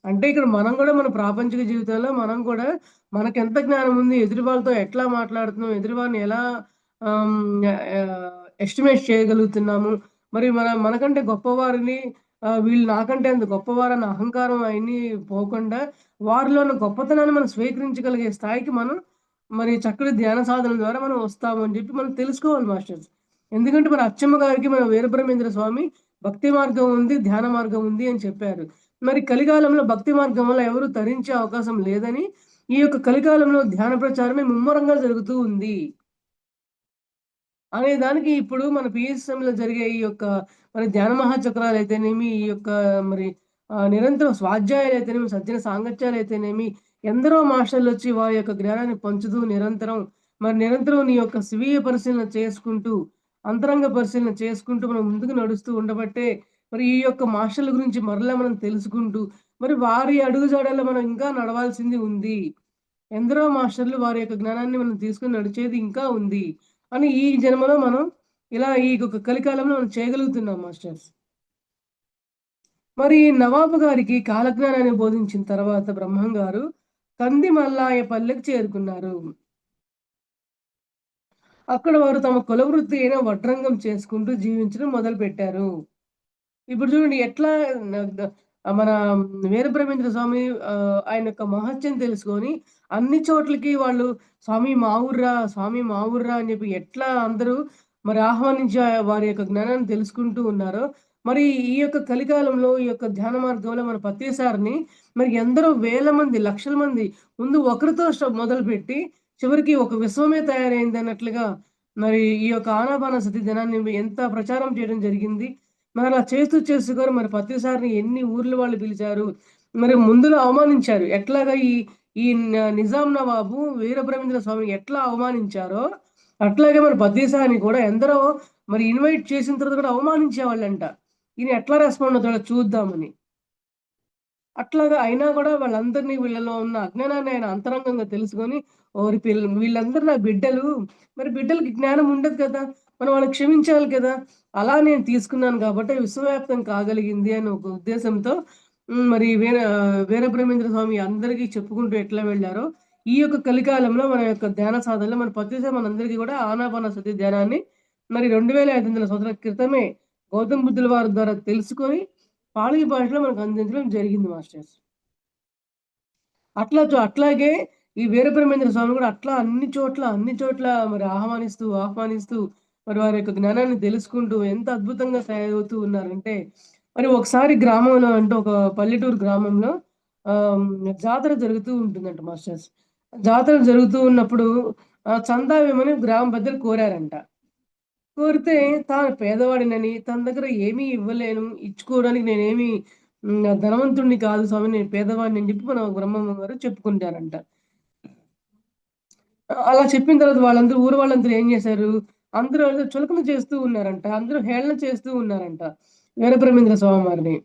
అంటే ఇక్కడ మనం గూడా మన ప్రాపంచిక జీవితంలో మనం కూడా మనకెంత జ్ఞానం ఉంది, ఎదుటి వాళ్ళతో ఎట్లా మాట్లాడుతున్నాం, ఎదుటి వారిని ఎలా ఆహ్, ఎస్టిమేట్ చేయగలుగుతున్నాము. మరి మనకంటే గొప్పవారిని వీళ్ళు నాకంటే అంత గొప్పవారన్న అహంకారం అయన్నీ పోకుండా వారిలో ఉన్న గొప్పతనాన్ని మనం స్వీకరించగలిగే స్థాయికి మనం మరి చక్కటి ధ్యాన సాధన ద్వారా మనం వస్తాము అని చెప్పి మనం తెలుసుకోవాలి మాస్టర్స్. ఎందుకంటే మన అచ్చమ్మ గారికి మన వీరబ్రహ్మేంద్ర స్వామి భక్తి మార్గం ఉంది, ధ్యాన మార్గం ఉంది అని చెప్పారు. మరి కలికాలంలో భక్తి మార్గం వల్ల ఎవరు తరించే అవకాశం లేదని, ఈ యొక్క కలికాలంలో ధ్యాన ప్రచారమే ముమ్మరంగా జరుగుతూ ఉంది. అనే దానికి ఇప్పుడు మన PSMలో జరిగే ఈ యొక్క మరి ధ్యాన మహాచక్రాలైతేనేమి, ఈ యొక్క మరి నిరంతరం స్వాధ్యాయాలైతేనేమి, సజ్జన సాంగత్యాలైతేనేమి, ఎందరో మాస్టర్‌లొచ్చి వారి యొక్క జ్ఞానాన్ని పంచుతూ నిరంతరం నీ యొక్క స్వీయ పరిశీలన చేసుకుంటూ, అంతరంగ పరిశీలన చేసుకుంటూ మనం ముందుకు నడుస్తూ ఉండబట్టే, మరి ఈ యొక్క మాస్టర్‌ల గురించి మరలా మనం తెలుసుకుంటూ, మరి వారి అడుగుజాడల్లో మనం ఇంకా నడవాల్సింది ఉంది. ఎందరో మాస్టర్‌లు వారి యొక్క జ్ఞానాన్ని మనం తీసుకొని నడిచేది ఇంకా ఉంది. అని ఈ జన్మలో మనం ఇలా ఈ యొక్క కలికాలంలో మనం చేయగలుగుతున్నాం మాస్టర్స్. మరి నవాబు గారికి కాలజ్ఞానాన్ని బోధించిన తర్వాత బ్రహ్మం గారు కంది మల్లాయపల్లెకి చేరుకున్నారు. అక్కడ వారు తమ కుల వృత్తి అయిన వడ్రంగం చేసుకుంటూ జీవించడం మొదలుపెట్టారు. ఇప్పుడు చూడండి ఎట్లా నగ్ మన వీరబ్రహ్మేంద్ర స్వామి ఆయన యొక్క మహత్యం తెలుసుకొని అన్ని చోట్లకి వాళ్ళు స్వామి మా ఊర్రా అని చెప్పి ఎట్లా అందరూ మరి ఆహ్వానించి వారి యొక్క జ్ఞానాన్ని తెలుసుకుంటూ ఉన్నారో, మరి ఈ యొక్క కలికాలంలో ఈ యొక్క ధ్యాన మార్గంలో మన పత్తిసారిని మరి ఎందరో వేల మంది, లక్షల మంది ముందు ఒకరితో మొదలుపెట్టి చివరికి ఒక విశ్వమే తయారైందన్నట్లుగా మరి ఈ యొక్క ఆనాపానసతి ధ్యానాన్ని ఎంత ప్రచారం చేయడం జరిగింది. మరలా చేస్తూ కూడా మరి ప్రతిసారి ఎన్ని ఊర్ల వాళ్ళు పిలిచారు. మరి ముందులో అవమానించారు. ఎట్లాగా ఈ నిజాం నవాబు వీరబ్రహ్మేంద్ర స్వామిని ఎట్లా అవమానించారో, అట్లాగే మరి ప్రతిసారిని కూడా ఎందరో మరి ఇన్వైట్ చేసిన తర్వాత కూడా అవమానించేవాళ్ళంట. ఈయన ఎట్లా రెస్పాండ్ అవుతాడో చూద్దామని. అట్లాగా అయినా గూడా వీళ్ళలో ఉన్న అజ్ఞానాన్ని ఆయన అంతరంగంగా తెలుసుకొని, వీళ్ళందరూ నా బిడ్డలు. మరి బిడ్డలకి జ్ఞానం ఉండదు కదా! మనం వాళ్ళని క్షమించాలి కదా! అలా నేను తీసుకున్నాను గాబట్టే విశ్వవ్యాప్తం కాగలిగింది అని ఒక ఉద్దేశంతో మరి వీరబ్రహ్మేంద్ర స్వామి అందరికీ చెప్పుకుంటూ ఎట్లా వెళ్లారో, ఈ యొక్క కలికాలంలో మన యొక్క ధ్యాన సాధనలో మన ప్రత్యేకంగా మనందరికీ గూడా ఆనాపానసతి ధ్యానాన్ని మరి 2500 సంవత్సరాల క్రితమే గౌతమ బుద్ధుల వారి ద్వారా తెలుసుకొని పాళీ భాషలో మనకు అందించడం జరిగింది మాస్టర్స్. అట్లాగే ఈ వీరబ్రహ్మేంద్ర స్వామి గూడా అట్లా అన్ని చోట్ల మరి ఆహ్వానిస్తూ మరి వారి యొక్క జ్ఞానాన్ని తెలుసుకుంటూ ఎంత అద్భుతంగా తయారవుతూ ఉన్నారంటే, మరి ఒకసారి గ్రామంలో అంటే ఒక పల్లెటూరు గ్రామంలో ఆహ్, జాతర జరుగుతూ ఉంటుందంట మాస్టర్స్. జాతర జరుగుతూ ఉన్నప్పుడు చందా వేయమని గ్రామ పెద్దలు కోరారంట. కోరితే తాను పేదవాడినని, తన దగ్గర ఏమీ ఇవ్వలేను, ఇచ్చుకోవడానికి నేనేమి ధనవంతుడిని కాదు స్వామి, నేను పేదవాడిని అని చెప్పి మన బ్రహ్మమ్మ గారు చెప్పుకుంటారంట. అలా చెప్పిన తర్వాత వాళ్ళందరూ ఊరు వాళ్ళందరూ ఏం చేశారు, అందరూ ఏదో చులకన చేస్తూ ఉన్నారంట. అందరూ హేళన చేస్తూ ఉన్నారంట వీరబ్రహ్మేంద్ర స్వామి వారిని.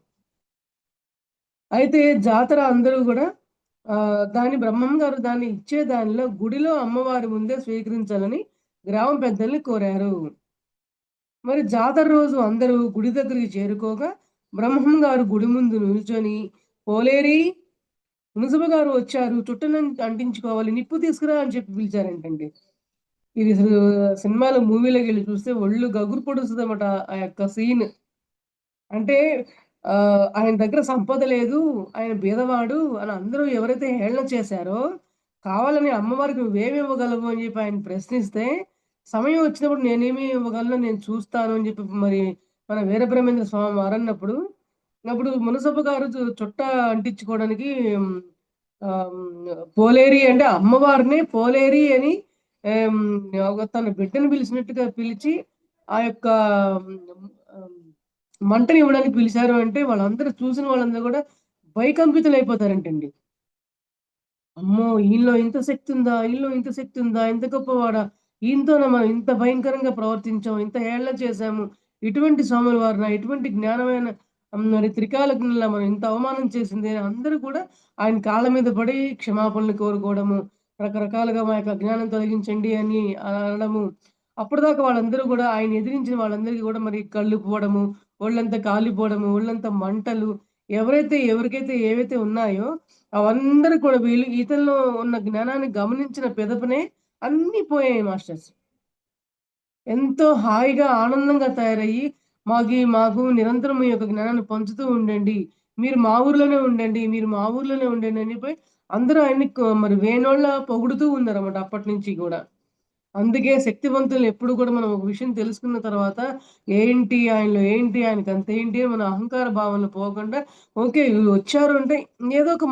అయితే జాతర అందరూ గూడా దాన్ని బ్రహ్మం గారు దాన్ని ఇచ్చే దానిలో గుడిలో అమ్మవారి ముందే స్వీకరించాలని గ్రామ పెద్దల్ని కోరారు. మరి జాతర రోజు అందరూ గుడి దగ్గరికి చేరుకోగా బ్రహ్మం గారు గుడి ముందు నిల్చొని, "పోలేరి మునసబు గారు వచ్చారు. చుట్టలను అంటించుకోవాలి. నిప్పు తీసుకురా" అని చెప్పి పిలిచారంటండి. ఇది అసలు సినిమాలో మూవీలోకెళ్ళి చూస్తే ఒళ్ళు గగురు పొడుస్తదన్నమాట ఆ యొక్క సీన్. అంటే ఆయన దగ్గర సంపద లేదు, ఆయన బీదవాడు అని అందరూ ఎవరైతే హేళన చేశారో, కావాలని అమ్మవారికి నువ్వేమి ఇవ్వగలవు అని చెప్పి ఆయన ప్రశ్నిస్తే, సమయం వచ్చినప్పుడు నేనేమి ఇవ్వగలను నేను చూస్తాను అని చెప్పి మరి మన వీరబ్రహ్మేంద్ర స్వామి వారన్నప్పుడు, అప్పుడు మునసబు గారు చుట్ట అంటించుకోవడానికి పోలేరి అంటే అమ్మవారిని పోలేరి అని తన బిడ్డని పిలిచినట్టుగా పిలిచి, ఆ యొక్క ఆహ్, మంటని ఇవ్వడానికి పిలిచారు అంటే వాళ్ళందరూ చూసిన వాళ్ళందరూ గూడా భయకంపితులైపోతారంటండి. అమ్మో! ఈయనలో ఇంత శక్తి ఉందా? ఈయనలో ఇంత శక్తి ఉందా? ఇంత గొప్పవాడా? ఈయనతోనా మనం ఇంత భయంకరంగా ప్రవర్తించాం, ఇంత హేళన చేశాము. ఇటువంటి స్వాముల వారినా? ఇటువంటి జ్ఞానమైన మరి త్రికాలజ్ఞుల్లా మనం ఇంత అవమానం చేసింది అని అందరూ కూడా ఆయన కాళ్ళ మీద పడి క్షమాపణలు కోరుకోవడము, రకరకాలుగా మా యొక్క అజ్ఞానం తొలగించండి అని అనడము. అప్పటిదాకా వాళ్ళందరూ గూడా ఆయన ఎదిరించిన వాళ్ళందరికీ గూడా మరి కళ్ళు పోవడము, ఒళ్ళంతా కాలిపోవడము, ఒళ్ళంతా మంటలు ఎవరికైతే ఏవైతే ఉన్నాయో అవందరూ కూడా వీళ్ళు ఇతనిలో ఉన్న జ్ఞానాన్ని గమనించిన పిదపనే అన్నీ పోయాయి మాస్టర్స్. ఎంతో హాయిగా, ఆనందంగా తయారయ్యి, మాకు నిరంతరం మీ యొక్క జ్ఞానాన్ని పంచుతూ ఉండండి. మీరు మా ఊర్లోనే ఉండండి. మీరు మా ఊర్లోనే ఉండండి అని చెప్పి అందరూ ఆయన్ని మరి వేనోళ్ళ పొగుడుతూ ఉన్నారన్నమాట అప్పటినుంచి గూడా. అందుకే శక్తివంతులు ఎప్పుడు కూడా మనం ఒక విషయం తెలుసుకున్న తర్వాత ఆయనలో ఏంటి? ఆయనకంతేంటి? అని మన అహంకార భావనలు పోకుండా ఓకే. వీళ్ళు వచ్చారు అంటే ఏదో ఒక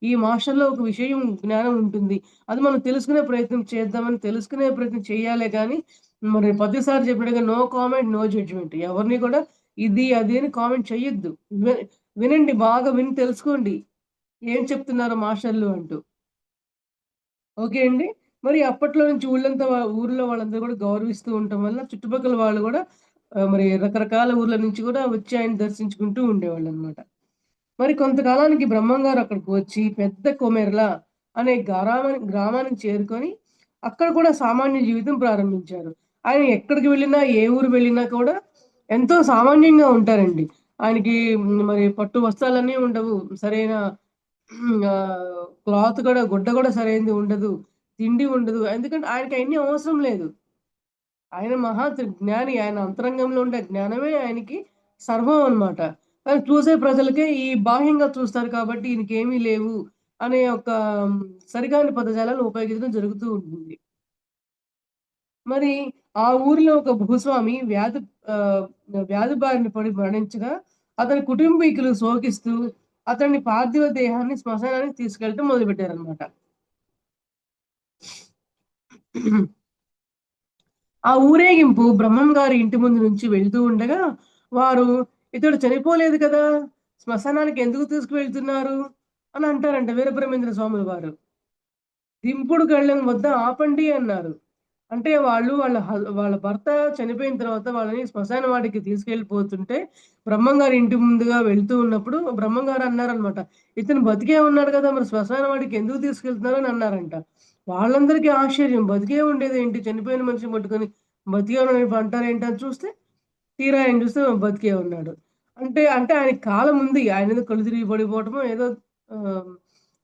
ఈ మాస్టర్‌లో ఒక విషయం జ్ఞానం ఉంటుంది. అది మనం తెలుసుకునే ప్రయత్నం చేద్దామని తెలుసుకునే ప్రయత్నం చేయాలే గానీ, మరి ప్రతిసారి చెప్పినట్టుగా నో కామెంట్, నో జడ్జ్‌మెంట్. ఎవరిని కూడా ఇది, అది అని కామెంట్ చేయొద్దు. వి వినండి బాగా విని తెలుసుకోండి. ఏం చెప్తున్నారు మాస్టర్‌లు అంటూ. ఓకే అండి. మరి అప్పట్లో నుంచి ఊర్లో వాళ్ళందరూ గూడా గౌరవిస్తూ ఉండటం వల్ల చుట్టుపక్కల వాళ్ళు గూడా మరి రకరకాల ఊర్ల నుంచి గూడా వచ్చి ఆయన్ని దర్శించుకుంటూ ఉండేవాళ్ళనమాట. మరి కొంతకాలానికి బ్రహ్మంగారు అక్కడికి వచ్చి పెద్ద కొమెర్ల అనే గ్రామానికి చేరుకొని అక్కడ కూడా సామాన్య జీవితం ప్రారంభించారు. ఆయన ఎక్కడికి వెళ్ళినా, ఏ ఊరు వెళ్ళినా కూడా ఎంతో సామాన్యంగా ఉంటారండి. ఆయనకి మరి పట్టు వస్త్రాలన్నీ ఉండవు. సరైన క్లాత్ కూడా గుడ్డ కూడా సరైనది ఉండదు. తిండి ఉండదు. ఎందుకంటే ఆయనకి అయన్నీ అవసరం లేదు. ఆయన జ్ఞాని. ఆయన అంతరంగంలో ఉండే జ్ఞానమే ఆయనకి సర్వం అన్నమాట. కానీ చూసే ప్రజలకే ఈ బాహ్యంగా చూస్తారు కాబట్టి ఈయనకేమీ లేవు అనే ఒక సరికాని పదజాలాలు ఉపయోగించడం జరుగుతూ ఉంటుంది. మరి ఆ ఊరిలో ఒక భూస్వామి ఆహ్, వ్యాధి బారిన పడి మరణించగా అతని కుటుంబీకులు శోకిస్తూ అతని పార్థివ దేహాన్ని శ్మశానానికి తీసుకెళ్ళటం మొదలుపెట్టారన్నమాట. ఆ ఊరేగింపు బ్రహ్మం గారి ఇంటి ముందు నుంచి వెళ్తూ ఉండగా, వారు "ఇతడు చనిపోలేదు కదా! శ్మశానానికి ఎందుకు తీసుకువెళ్తున్నారు?" అని అంటారంట వీరబ్రహ్మేంద్ర స్వాముల వారు. "దింపుడు గళ్ళెం వద్ద ఆపండి" అన్నారు. అంటే వాళ్ళ భర్త చనిపోయిన తర్వాత వాళ్ళని శ్మశాన వాటికి తీసుకెళ్ళిపోతుంటే, బ్రహ్మంగారి ఇంటి ముందుగా వెళ్తూ ఉన్నప్పుడు బ్రహ్మంగారు అన్నారనమాట. "ఇతను బతికే ఉన్నాడు కదా! మరి శ్మశాన వాటికి ఎందుకు తీసుకెళ్తున్నారు?" అని అన్నారంట. వాళ్ళందరికీ ఆశ్చర్యం. బతికే ఉండేదేంటి? చనిపోయిన మనిషిని పట్టుకొని బతికే ఉన్నాడని అంటారేంటి అని చూస్తే, తీరా ఆయన చూస్తే బతికే ఉన్నాడు. అంటే ఆయనకి కాలం ఉంది. ఆయనేదో కళ్ళు తిరిగి పడిపోవటమో ఏదో ఆహ్,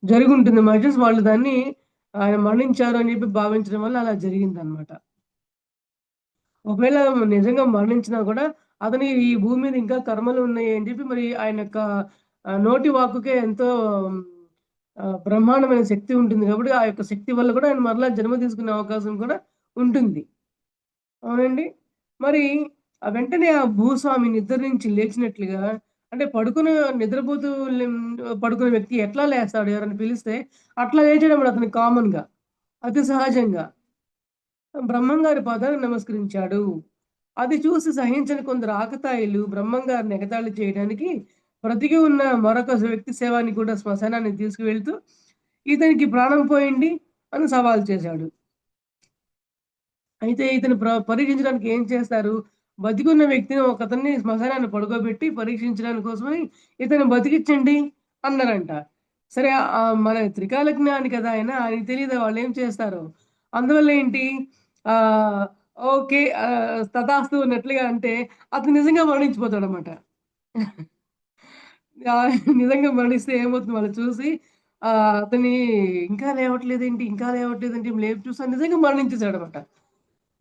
జరిగుంటుంది. మజిల్స్ వాళ్ళు దాన్ని ఆయన మరణించారు అని చెప్పి భావించడం వల్ల అలా జరిగిందనమాట. ఒకవేళ నిజంగా మరణించినా గూడా, అతనికి ఈ భూమి మీద ఇంకా కర్మలు ఉన్నాయి అని చెప్పి మరి ఆయన యొక్క నోటి వాక్కుకే ఎంతో బ్రహ్మాండమైన శక్తి ఉంటుంది కాబట్టి, ఆ యొక్క శక్తి వల్ల కూడా ఆయన మరలా జన్మ తీసుకునే అవకాశం కూడా ఉంటుంది. అవునండి. మరి వెంటనే ఆ భూస్వామి నిద్ర నుంచి లేచినట్లుగా, అంటే నిద్రపోతూ పడుకున్న వ్యక్తి ఎట్లా లేస్తాడు ఎవరైనా పిలిస్తే, అట్లా లేచాడన్నమాట అతను కామన్‌గా. అతి సహజంగా. బ్రహ్మంగారి పాదాలకు నమస్కరించాడు. అది చూసి సహించని కొందరు ఆకతాయిలు బ్రహ్మంగారిని ఎగతాళి చేయడానికి బ్రతికి ఉన్న మరొక వ్యక్తి శవాన్ని కూడా శ్మశానానికి తీసుకువెళ్తూ, "ఇతనికి ప్రాణం పోయండి" అని సవాల్ చేశాడు. అయితే ఇతను పరీక్షించడానికి ఏం చేస్తారు? బతికున్న వ్యక్తిని ఒకతన్ని శ్మశానాన్ని పడుకోబెట్టి పరీక్షించడానికి కోసమని ఇతన్ని బతికిచ్చండి అన్నారంట. సరే మన త్రికాల జ్ఞాని కదా ఆయన. ఆయనకి తెలీదా వాళ్ళేం చేస్తారో. అందువల్ల ఏంటి ఆహ్, ఓకే. తథాస్తు అన్నట్లుగా అంటే అతను నిజంగా మరణించిపోతాడన్నమాట. నిజంగా మరణిస్తే ఏమవుతుంది వాళ్ళు చూసి అతని ఇంకా లేవట్లేదేంటి? ఇంకా లేవట్లేదేంటి? లేపి చూస్తే నిజంగా మరణించేసాడన్నమాట.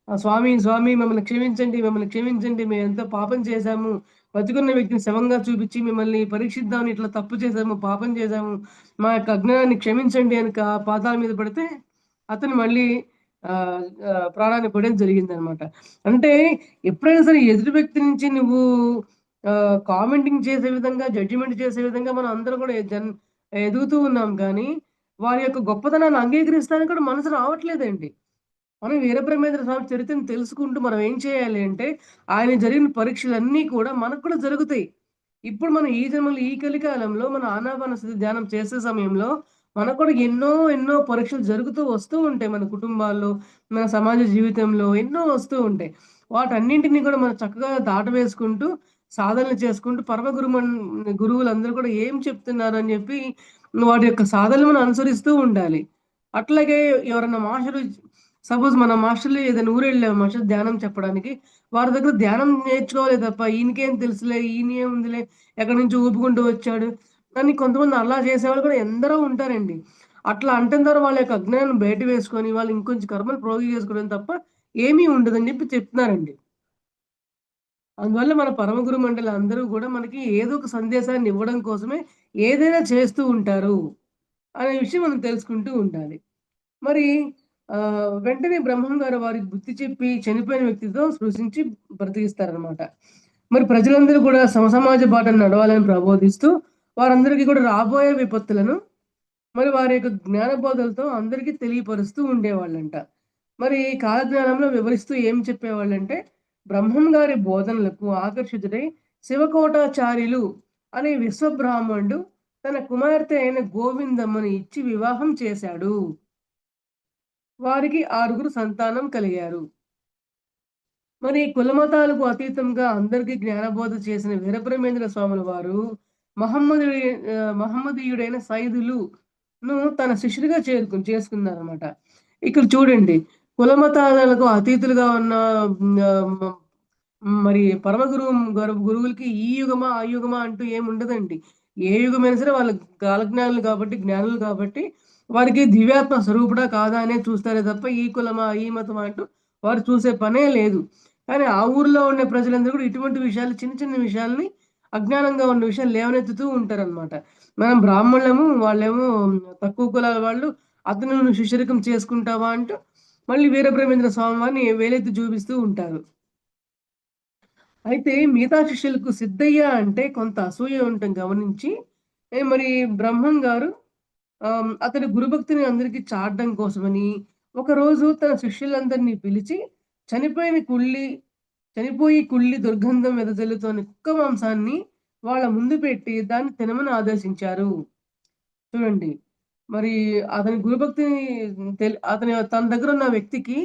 ఆ! స్వామి, స్వామి మమ్మల్ని క్షమించండి, మమ్మల్ని క్షమించండి. మేమెంతో పాపం చేశాము. బతికున్న వ్యక్తిని శవంగా చూపించి మిమ్మల్ని పరీక్షిద్దామని ఇట్లా తప్పు చేశాము, పాపం చేశాము. మా యొక్క అజ్ఞానాన్ని క్షమించండి అని పాదాల మీద పడితే అతను మళ్ళీ ఆహ్, ప్రాణాన్ని పోయడం జరిగిందనమాట. అంటే ఎప్పుడైనా సరే ఎదుటి వ్యక్తి నుంచి నువ్వు కామెంటింగ్ చేసే విధంగా, జడ్జిమెంట్ చేసే విధంగా మనం అందరం కూడా ఎదుగుతూ ఉన్నాం కానీ, వారి యొక్క గొప్పతనాన్ని అంగీకరిస్తానికి కూడా మనసు రావట్లేదండి. మనం వీరబ్రహ్మేంద్ర స్వామి చరిత్రను తెలుసుకుంటూ మనం ఏం చేయాలి అంటే, ఆయన జరిగిన పరీక్షలన్నీ కూడా మనకు కూడా జరుగుతాయి. ఇప్పుడు మనం ఈ జన్మలో ఈ కలికాలంలో మన ఆనాపానసతి ధ్యానం చేసే సమయంలో మనకు కూడా ఎన్నో, ఎన్నో పరీక్షలు జరుగుతూ వస్తూ ఉంటాయి. మన కుటుంబాల్లో, మన సమాజ జీవితంలో ఎన్నో వస్తూ ఉంటాయి. వాటన్నింటిని కూడా మనం చక్కగా దాటవేసుకుంటూ, సాధనలు చేసుకుంటూ గురువులందరూ కూడా ఏం చెప్తున్నారని చెప్పి వాటి యొక్క సాధనలు మనం అనుసరిస్తూ ఉండాలి. అట్లాగే ఎవరన్నా మాస్టరు సపోజ్ మన మాస్టర్‌లు ఏదైనా ఊరెళ్ళాం మాస్టర్ ధ్యానం చెప్పడానికి. వారి దగ్గర ధ్యానం నేర్చుకోవాలే తప్ప ఈయనకేం తెలుసులే, ఈయనేముందిలే ఎక్కడి నుంచో ఊపుకుంటూ వచ్చాడు అని కొంతమంది అలా చేసేవాళ్ళు కూడా ఎందరో ఉంటారండి. అట్లా అంటం ద్వారా వాళ్ళ యొక్క అజ్ఞానాన్ని బయట వేసుకొని వాళ్ళు ఇంకొంచెం కర్మలు ప్రోగు చేసుకోవడం తప్ప ఏమీ ఉండదని చెప్పి చెప్తున్నారండి. అందువల్ల మన పరమ గురు మండలి అందరూ గూడా మనకి ఏదో ఒక సందేశాన్ని ఇవ్వడం కోసమే ఏదైనా చేస్తూ ఉంటారు అనే విషయం మనం తెలుసుకుంటూ ఉండాలి. మరి వెంటనే బ్రహ్మం గారు వారికి బుద్ధి చెప్పి చనిపోయిన వ్యక్తితో స్పృశించి బ్రతికిస్తారనమాట. మరి ప్రజలందరూ కూడా సమసమాజ బాటను నడవాలని ప్రబోధిస్తూ, వారందరికీ కూడా రాబోయే విపత్తులను మరి వారి యొక్క జ్ఞానబోధలతో అందరికీ తెలియపరుస్తూ ఉండేవాళ్ళంట. మరి కాలజ్ఞానంలో వివరిస్తూ ఏం చెప్పేవాళ్ళంటే, బ్రహ్మం గారి బోధనలకు ఆకర్షితుడై శివకోటాచార్యులు అనే విశ్వబ్రాహ్మణుడు తన కుమార్తె అయిన గోవిందమ్మని ఇచ్చి వివాహం చేశాడు. వారికి 6 సంతానం కలిగారు. మరి కులమతాలకు అతీతంగా అందరికీ జ్ఞానబోధ చేసిన వీరబ్రహ్మేంద్ర స్వాముల వారు మహమ్మదీ మహమ్మదీయుడైన సైదులును తన శిష్యుడిగా చేసుకున్నారనమాట. ఇక్కడ చూడండి కులమతాలకు అతీతులుగా ఉన్న ఆహ్, మరి పరమ గురువులకి ఈ యుగమా, ఆ యుగమా అంటూ ఏముండదండి. ఏ యుగమైనా సరే వాళ్ళు కాలజ్ఞానులు కాబట్టి, జ్ఞానులు కాబట్టి వారికి దివ్యాత్మ స్వరూపుడా కాదా అనే చూస్తారే తప్ప ఈ కులమా, ఈ మతమా అంటూ వారు చూసే పనే లేదు. కానీ ఆ ఊర్లో ఉండే ప్రజలందరూ కూడా ఇటువంటి విషయాలు చిన్న చిన్న విషయాల్ని అజ్ఞానంగా ఉన్న విషయాలు లేవనెత్తుతూ ఉంటారనమాట. మనం బ్రాహ్మణులము, వాళ్ళేమో తక్కువ కులాల వాళ్ళు. అతను నువ్వు శిష్యరికం చేసుకుంటావా అంటూ మళ్ళీ వీరబ్రహ్మేంద్ర స్వామి వారిని వేలెత్తి చూపిస్తూ ఉంటారు. అయితే మిగతా శిష్యులకు సిద్ధయ్య అంటే కొంత అసూయ ఉండటం గమనించి మరి బ్రహ్మం గారు అతని గురుభక్తిని అందరికి చాటడం కోసమని ఒకరోజు తన శిష్యులందరినీ పిలిచి చనిపోయిన కుళ్ళి చనిపోయి కుళ్ళి దుర్గంధం వెదజల్లుతోన్న కుక్క మాంసాన్ని వాళ్ళ ముందు పెట్టి దాన్ని తినమని ఆదేశించారు. చూడండి. మరి అతని గురుభక్తిని తన దగ్గరున్న వ్యక్తికి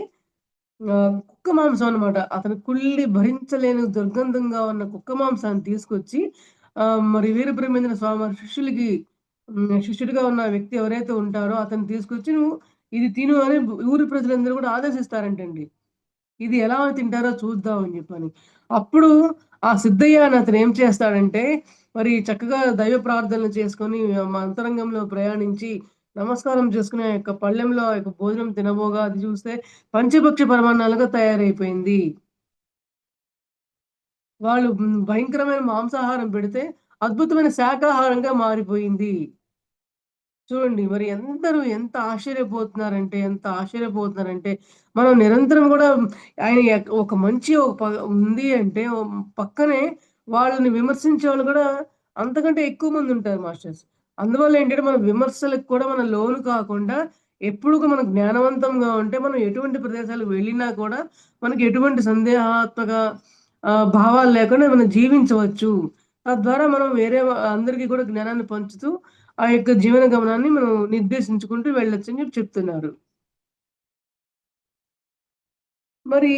కుక్క మాంసం అన్నమాట. అతను కుళ్ళి భరించలేని దుర్గంధంగా ఉన్న కుక్క మాంసాన్ని తీసుకొచ్చి మరి వీరబ్రహ్మేంద్ర స్వామి వారి శిష్యుడిగా ఉన్న వ్యక్తి ఎవరైతే ఉంటారో అతన్ని తీసుకొచ్చి "నువ్వు ఇది తిను" అని ఊరి ప్రజలందరూ కూడా ఆదేశిస్తారంటండి. ఇది ఎలా తింటారో చూద్దాం అని జెప్పని. అప్పుడు ఆ సిద్ధయ్య అనే అతను ఏం చేస్తాడంటే, మరి చక్కగా దైవ ప్రార్థనలు చేసుకొని మా అంతరంగంలో ప్రయాణించి, నమస్కారం చేసుకొని ఆ యొక్క పళ్ళెంలో ఆ యొక్క భోజనం తినబోగా అది చూస్తే పంచభక్ష పరమాన్నాలుగా తయారైపోయింది. వాళ్ళు భయంకరమైన మాంసాహారం పెడితే అద్భుతమైన శాకాహారంగా మారిపోయింది. చూడండి మరి అందరూ ఎంత ఆశ్చర్యపోతున్నారంటే, మనం నిరంతరం గూడా ఆయన ఒక మంచి ఒక ఉంది అంటే పక్కనే వాళ్ళని విమర్శించేవాళ్ళు గూడా అంతకంటే ఎక్కువ మందుంటారు మాస్టర్స్. అందువల్ల ఏంటంటే, మన విమర్శలకు కూడా మనం లోను కాకుండా ఎప్పుడుగా మనం జ్ఞానవంతంగా ఉంటే, మనం ఎటువంటి ప్రదేశాలకు వెళ్ళినా కూడా మనకి ఎటువంటి సందేహాత్మక భావాలు లేకుండా మనం జీవించవచ్చు. తద్వారా మనం వేరే అందరికి కూడా జ్ఞానాన్ని పంచుతూ ఆ యొక్క జీవన గమనాన్ని మనం నిర్దేశించుకుంటూ వెళ్ళొచ్చని చెప్తున్నారు. మరి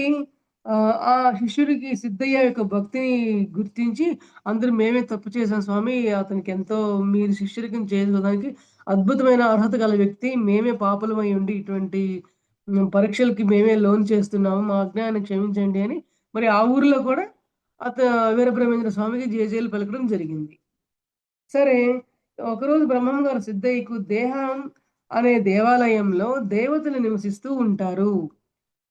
ఆ శిష్యుడికి సిద్ధయ్య యొక్క భక్తిని గుర్తించి అందరూ మేమే తప్పు చేశాం స్వామి. అతనికెంతో మీరు శిష్యుడికిని చేసుకోవడానికి అద్భుతమైన అర్హత గల వ్యక్తి. మేమే పాపులమై ఉండి ఇటువంటి పరీక్షలకి మేమే లోను చేస్తున్నాము. మా అజ్ఞానాన్ని క్షమించండి అని మరి ఆ ఊర్లో కూడా అత వీరబ్రహ్మేంద్ర స్వామికి జేజేలు పలకడం జరిగింది. సరే. ఒకరోజు బ్రహ్మం గారు సిద్ధయ్యకు దేహం అనే దేవాలయంలో దేవతలు నివసిస్తూ ఉంటారు.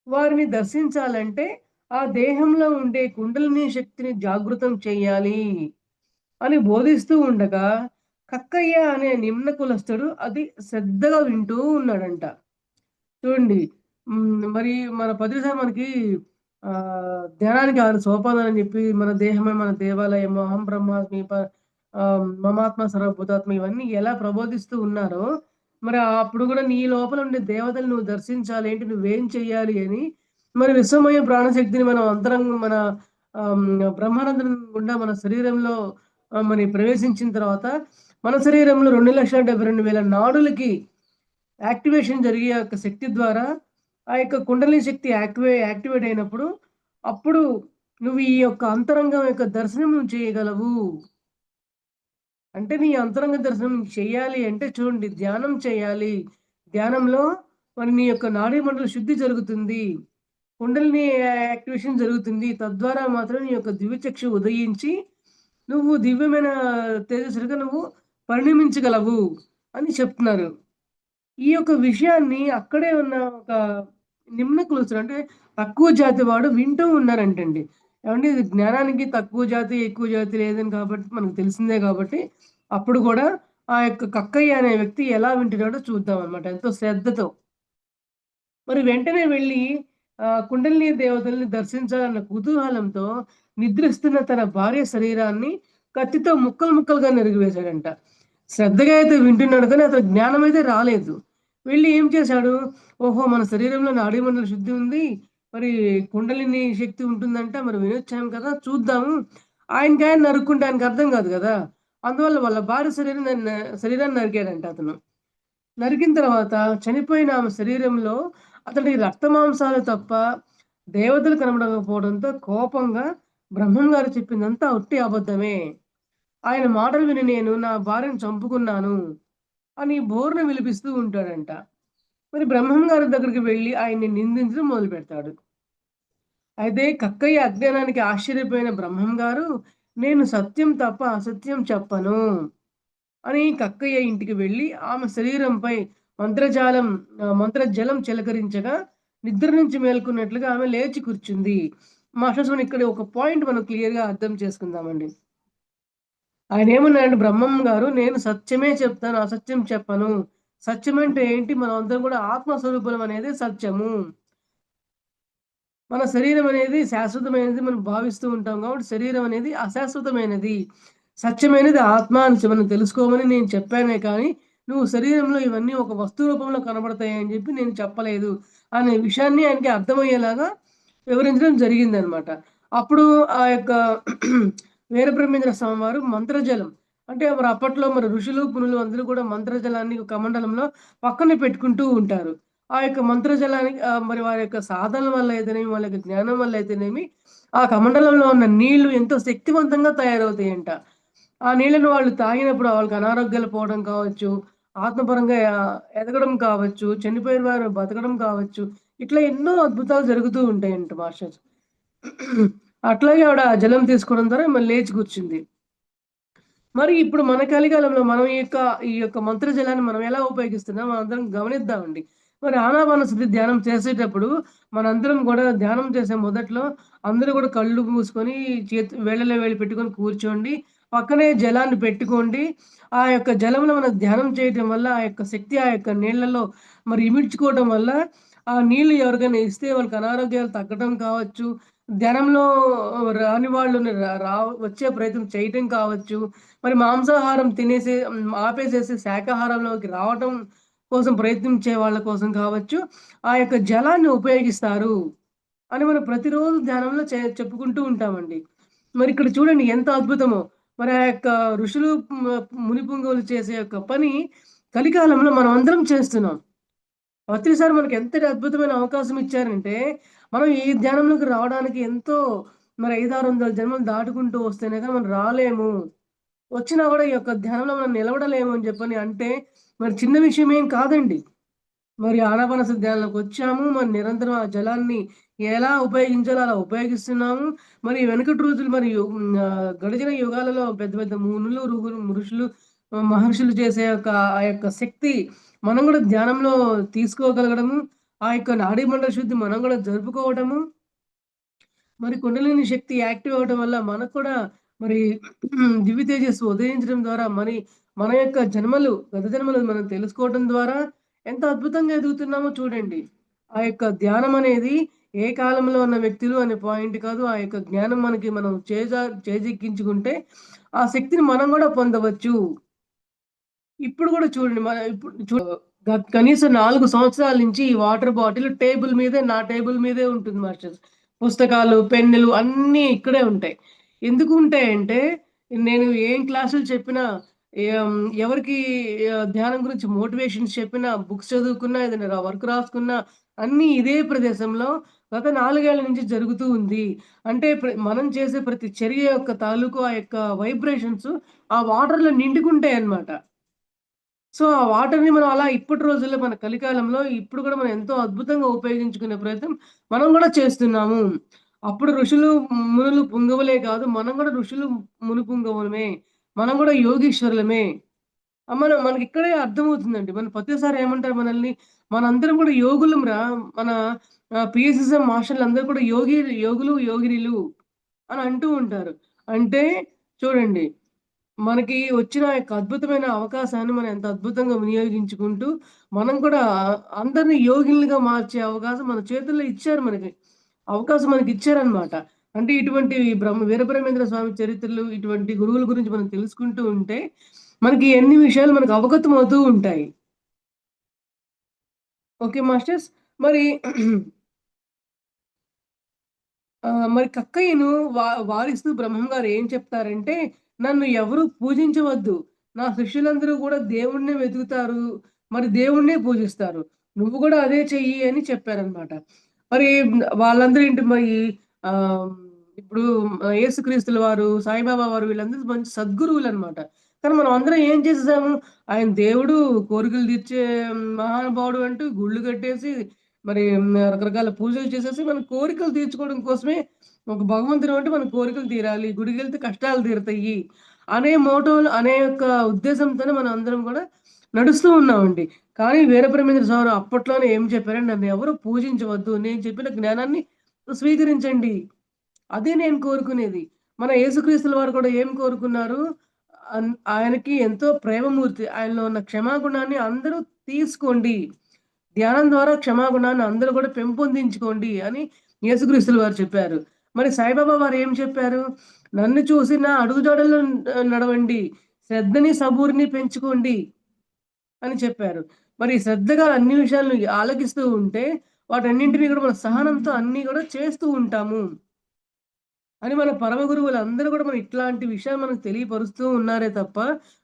వారిని దర్శించాలంటే ఆ దేహంలో ఉండే కుండలిని శక్తిని జాగృతం చేయాలి అని బోధిస్తూ ఉండగా, కక్కయ్య అనే నిమ్న కులస్తుడు అది శ్రద్ధగా వింటూ ఉన్నాడంట. చూడండి. మరి మన పత్రిక మనకి ధ్యానానికి 6 సోపానాలని జెప్పి మన దేహమే మన దేవాలయం, అహం బ్రహ్మాస్మి మమాత్మ సర్వభూతాత్మ ఇవన్నీ ఎలా ప్రబోధిస్తూ ఉన్నారో, మరి అప్పుడు గూడా నీ లోపల ఉండే దేవతలు నువ్వు దర్శించాలి. ఏంటి నువ్వేం చెయ్యాలి అని, మరి విశ్వమయ ప్రాణశక్తిని మనం అంతరంగం మన బ్రహ్మానందం గుండా మన శరీరంలో మరి ప్రవేశించిన తర్వాత, మన శరీరంలో 2,72,000 నాడులకి యాక్టివేషన్ జరిగే యొక్క శక్తి ద్వారా, ఆ యొక్క కుండలిని శక్తి యాక్టివేట్ అయినప్పుడు, అప్పుడు నువ్వు ఈ యొక్క అంతరంగం యొక్క దర్శనం నువ్వు చేయగలవు. అంటే నీ అంతరంగ దర్శనం చెయ్యాలి అంటే చూడండి ధ్యానం చేయాలి. ధ్యానంలో మరి నీ యొక్క నాడీ మండల శుద్ధి జరుగుతుంది. కుండలిని యాక్టివేషన్ జరుగుతుంది. తద్వారా మాత్రం నీ యొక్క దివ్యచక్షు ఉదయించి, నువ్వు దివ్యమైన తేజస్సులుగా నువ్వు పరిణమించగలవు అని చెప్తున్నారు. ఈ యొక్క విషయాన్ని అక్కడే ఉన్న ఒక నిమ్న కులస్తుడు అంటే తక్కువ జాతి వాడు వింటూ ఉన్నారంటండి. ఏవండీ ఇది జ్ఞానానికి తక్కువ జాతి, ఎక్కువ జాతి లేదని కాబట్టి మనకు తెలిసిందే కాబట్టి, అప్పుడు కూడా ఆ యొక్క కక్కయ్య అనే వ్యక్తి ఎలా వింటున్నాడో చూద్దామనమాట. ఎంతో శ్రద్ధతో. మరి వెంటనే వెళ్ళి కుండలిని దేవతల్ని దర్శించాలన్న కుతూహలంతో నిద్రిస్తున్న తన భార్య శరీరాన్ని కత్తితో ముక్కలు ముక్కలుగా నరికివేశాడంట. శ్రద్ధగా అయితే వింటున్నాడు కానీ అతనికి జ్ఞానమైతే రాలేదు. వెళ్లి ఏం చేశాడు? ఓహో! మన శరీరంలో నాడీమండల శుద్ధి ఉంది. మరి కుండలిని శక్తి ఉంటుందంట. మరి వినొచ్చాం కదా! చూద్దాము. ఆయనకాయన నరుక్కుంటే ఆయనకి అర్థం కాదు గదా! అందువల్ల వాళ్ళ భార్య శరీరాన్ని నరికాడంట అతను. నరికిన తర్వాత చనిపోయిన ఆమె శరీరంలో అతడికి రక్తమాంసాలు తప్ప దేవతలు కనబడకపోవడంతో కోపంగా బ్రహ్మం గారు చెప్పిందంతా ఒట్టి అబద్ధమే. ఆయన మాటలు విని నేను నా భార్యను చంపుకున్నాను అని బోరున విలిపిస్తూ ఉంటాడంట. మరి బ్రహ్మం గారి దగ్గరికి వెళ్లి ఆయన్ని నిందించడం మొదలుపెడతాడు. అయితే కక్కయ్య అజ్ఞానానికి ఆశ్చర్యపోయిన బ్రహ్మం గారు నేను సత్యం తప్ప అసత్యం చెప్పను అని కక్కయ్య ఇంటికి వెళ్లి ఆమె శరీరంపై మంత్రజలం చిలకరించగా నిద్ర నుంచి మేల్కొన్నట్లుగా ఆమె లేచి కూర్చుంది. మాస్టర్స్ మనం ఇక్కడ ఒక పాయింట్ మనం క్లియర్‌గా అర్థం చేసుకుందామండి. ఆయనేమన్నారంటే బ్రహ్మం గారు నేను సత్యమే చెప్తాను, అసత్యం చెప్పను. సత్యం అంటే ఏంటి? మనమందరం కూడా ఆత్మ స్వరూపులం అనేది సత్యము. మన శరీరం అనేది శాశ్వతమైనది మనం భావిస్తూ ఉంటాం కాబట్టి శరీరం అనేది అశాశ్వతమైనది. సత్యమైనది ఆత్మ అని మనం తెలుసుకోమని నేను చెప్పానే కానీ, నువ్వు శరీరంలో ఇవన్నీ ఒక వస్తు రూపంలో కనబడతాయని చెప్పి నేను చెప్పలేదు. అనే విషయాన్ని ఆయనకి అర్థమయ్యేలాగా వివరించడం జరిగిందనమాట. అప్పుడు ఆ యొక్క వీరబ్రహ్మేంద్ర స్వామి వారు మంత్రజలం అంటే మరి అప్పట్లో మరి ఋషులు, మునులు అందరూ కూడా మంత్రజలాన్ని కమండలంలో పక్కనే పెట్టుకుంటూ ఉంటారు. ఆ యొక్క మంత్రజలానికి మరి వారి యొక్క సాధనల వల్ల అయితేనేమి, వాళ్ళ యొక్క జ్ఞానం వల్ల అయితేనేమి, ఆ కమండలంలో ఉన్న నీళ్లు ఎంతో శక్తివంతంగా తయారవుతాయంట. ఆ నీళ్ళను వాళ్ళు తాగినప్పుడు వాళ్ళకి అనారోగ్యాలు పోవడం కావచ్చు, ఆత్మపరంగా ఎదగడం కావచ్చు, చనిపోయిన వారు బతకడం కావచ్చు, ఇట్లా ఎన్నో అద్భుతాలు జరుగుతూ ఉంటాయంట మాస్టర్స్. అట్లాగే ఆవిడ ఆ జలం తీసుకోవడం ద్వారా మళ్ళీ లేచి కూర్చుంది. మరి ఇప్పుడు మన కలికాలంలో మనం ఈ యొక్క మంత్రజలాన్ని మనం ఎలా ఉపయోగిస్తున్నాం మనందరం గమనిద్దామండి. మరి ఆనాపానసతి ధ్యానం చేసేటప్పుడు మనందరం గూడా ధ్యానం చేసే మొదట్లో అందరూ గూడా కళ్ళు మూసుకొని వేళ్ళలో వేళ్ళు పెట్టుకొని కూర్చోండి. పక్కనే జలాన్ని పెట్టుకోండి. ఆ యొక్క జలంలో మనం ధ్యానం చేయటం వల్ల ఆ యొక్క శక్తి ఆ యొక్క నీళ్ళలో మరి ఇమిడ్చుకోవడం వల్ల ఆ నీళ్ళు ఎవరికైనా ఇస్తే వాళ్ళకి అనారోగ్యాలు తగ్గడం కావచ్చు. ధ్యానంలో రాని వాళ్ళని రా రా వచ్చే ప్రయత్నం చేయటం కావచ్చు. మరి మాంసాహారం ఆపేసేసి శాకాహారంలోకి రావటం కోసం ప్రయత్నించే వాళ్ళ కోసం కావచ్చు. ఆ యొక్క జలాన్ని ఉపయోగిస్తారు అని మనం ప్రతిరోజు ధ్యానంలో చెప్పుకుంటూ ఉంటామండి. మరి ఇక్కడ చూడండి ఎంత అద్భుతమో! మరి ఆ యొక్క ఋషులు మునిపుంగవులు చేసే యొక్క పని కలికాలంలో మనమందరం చేస్తున్నాం. ప్రతిసారి మనకి ఎంతటి అద్భుతమైన అవకాశం ఇచ్చారంటే, మనం ఈ ధ్యానంలోకి రావడానికి ఎంతో మరి 500, 600 జన్మలు దాటుకుంటూ వస్తేనే గాని మనం రాలేము. వచ్చినా గూడా ఈ యొక్క ధ్యానంలో మనం నిలవడలేము అని చెప్పని అంటే, మరి చిన్న విషయం ఏం కాదండి. మరి ఆనాపానసతి ధ్యానంలోకొచ్చాము. మరి నిరంతరం ఆ జలాన్ని ఎలా ఉపయోగించాలో అలా ఉపయోగిస్తున్నాము. మరి వెనకటి రోజులు గడిచిన యుగాలలో పెద్ద పెద్ద మునులు, ఋషులు, మహర్షులు చేసే ఆ యొక్క శక్తి మనం గూడా ధ్యానంలో తీసుకోగలగడము. ఆ యొక్క నాడీమండల శుద్ధి మనం గూడా జరుపుకోవటము. మరి కుండలిని శక్తి యాక్టివ్ అవ్వడం వల్ల మనకు కూడా మరి దివ్య తేజస్సు ఉదయించడం ద్వారా మన యొక్క గత జన్మలు మనం తెలుసుకోవడం ద్వారా ఎంత అద్భుతంగా ఎదుగుతున్నామో చూడండి. ఆ యొక్క ధ్యానం అనేది ఏ కాలంలో ఉన్న వ్యక్తులు అనే పాయింట్ కాదు. ఆ యొక్క జ్ఞానం మనం చేజిక్కించుకుంటే ఆ శక్తిని మనం గూడా పొందవచ్చు. ఇప్పుడు గూడా చూడండి. మన ఇప్పుడు చూ కనీసం 4 సంవత్సరాల నుంచి ఈ వాటర్ బాటిల్ నా టేబుల్ మీదే ఉంటుంది మాస్టర్స్. పుస్తకాలు, పెన్నులు అన్నీ ఇక్కడే ఉంటాయి. ఎందుకు ఉంటాయంటే, నేను ఏం క్లాసులు చెప్పినా, ఏం ఎవరికి ధ్యానం గురించి మోటివేషన్స్ చెప్పినా, బుక్స్ చదువుకున్నా, ఏదైనా వర్క్ రాసుకున్నా అన్నీ ఇదే ప్రదేశంలో గత 4 ఏళ్ల నుంచి జరుగుతూ ఉంది. అంటే మనం చేసే ప్రతి చర్య యొక్క తాలూకు ఆ యొక్క వైబ్రేషన్స్ ఆ వాటర్‌లో నిండుకుంటాయన్నమాట. సో, ఆ వాటర్‌ని మనం అలా ఇప్పటి రోజుల్లో మన కలికాలంలో ఇప్పుడు గూడా మనం ఎంతో అద్భుతంగా ఉపయోగించుకునే ప్రయత్నం మనం గూడా చేస్తున్నాము. అప్పుడు ఋషులు, మునులు పుంగవులే కాదు. మనం గూడా ఋషులు, పుంగవులమే. మనం గూడా యోగీశ్వరులమే. మనకిక్కడే అర్థమవుతుందండి. ప్రతిసారి ఏమంటారు మనల్ని, మనందరం గూడా యోగులంరా. మన పీఎస్‌ఎస్ఎం మాస్టర్‌లందరూ కూడా యోగులు, యోగినులు అని అంటూ ఉంటారు. అంటే చూడండి, మనకి వచ్చిన యొక్క అద్భుతమైన అవకాశాన్ని మనం ఎంత అద్భుతంగా వినియోగించుకుంటూ, మనం కూడా అందరిని యోగిలుగా మార్చే అవకాశం మన చేతుల్లో ఇచ్చారు మనకి. అవకాశం మనకిచ్చారనమాట. అంటే ఇటువంటి వీరబ్రహ్మేంద్ర స్వామి చరిత్రలు, ఇటువంటి గురువుల గురించి మనం తెలుసుకుంటూ ఉంటే, మనకి ఎన్ని విషయాలు మనకు అవగతం అవుతూ ఉంటాయి. Okay masters. మరి మరి కక్కయ్యను వారిస్తూ బ్రహ్మం గారు ఏం చెప్తారంటే, "నన్ను ఎవరు పూజించవద్దు. నా శిష్యులందరూ కూడా దేవుడినే వెతుకుతారు. మరి దేవుడినే పూజిస్తారు. నువ్వు కూడా అదే చెయ్యి" అని చెప్పారనమాట. మరి వాళ్ళందరూ ఏంటి మరి ఆహ్, ఇప్పుడు యేసుక్రీస్తుల వారు, సాయిబాబా వారు వీళ్ళందరూ మంచి సద్గురువులనమాట. కానీ మనం అందరం ఏం చేసేసాము, ఆయన దేవుడు, కోరికలు తీర్చే మహానుభావుడు అంటూ గుళ్ళు కట్టేసి రకరకాల పూజలు చేసేసి మన కోరికలు తీర్చుకోవడం కోసమే ఒక భగవంతుడు అంటే మన కోరికలు తీరాలి. గుడికెళ్తే కష్టాలు తీరతాయి. అనే యొక్క ఉద్దేశంతోనే మనం అందరం కూడా నడుస్తూ ఉన్నామండి. కానీ వీరబ్రహ్మేంద్ర స్వామి అప్పట్లోనే ఏం చెప్పారంటే, "నన్ను ఎవరు పూజించవద్దు. నేను చెప్పిన జ్ఞానాన్ని స్వీకరించండి." అదే నేను కోరుకునేది. మన యేసుక్రీస్తుల వారు కూడా ఏం కోరుకున్నారు? ఆయనకి ఎంతో ప్రేమమూర్తి. ఆయనలో ఉన్న క్షమాగుణాన్ని అందరూ తీసుకోండి. ధ్యానం ద్వారా క్షమాగుణాన్ని అందరూ కూడా పెంపొందించుకోండి అని యేసుక్రీస్తుల వారు చెప్పారు. మరి సాయిబాబా వారు ఏం చెప్పారు? నన్ను చూసి నా అడుగుజాడల్లో నడవండి. శ్రద్ధని, సబూరిని పెంచుకోండి అని చెప్పారు. మరి శ్రద్ధగా అన్ని విషయాలను ఆలకిస్తూ ఉంటే వాటన్నింటిని కూడా మన సహనంతో అన్నీ కూడా చేస్తూ ఉంటాము. అని మన పరమ గురువులందరూ కూడా ఇట్లాంటి విషయాలు మనకు తెలియపరుస్తూ ఉన్నారే తప్ప,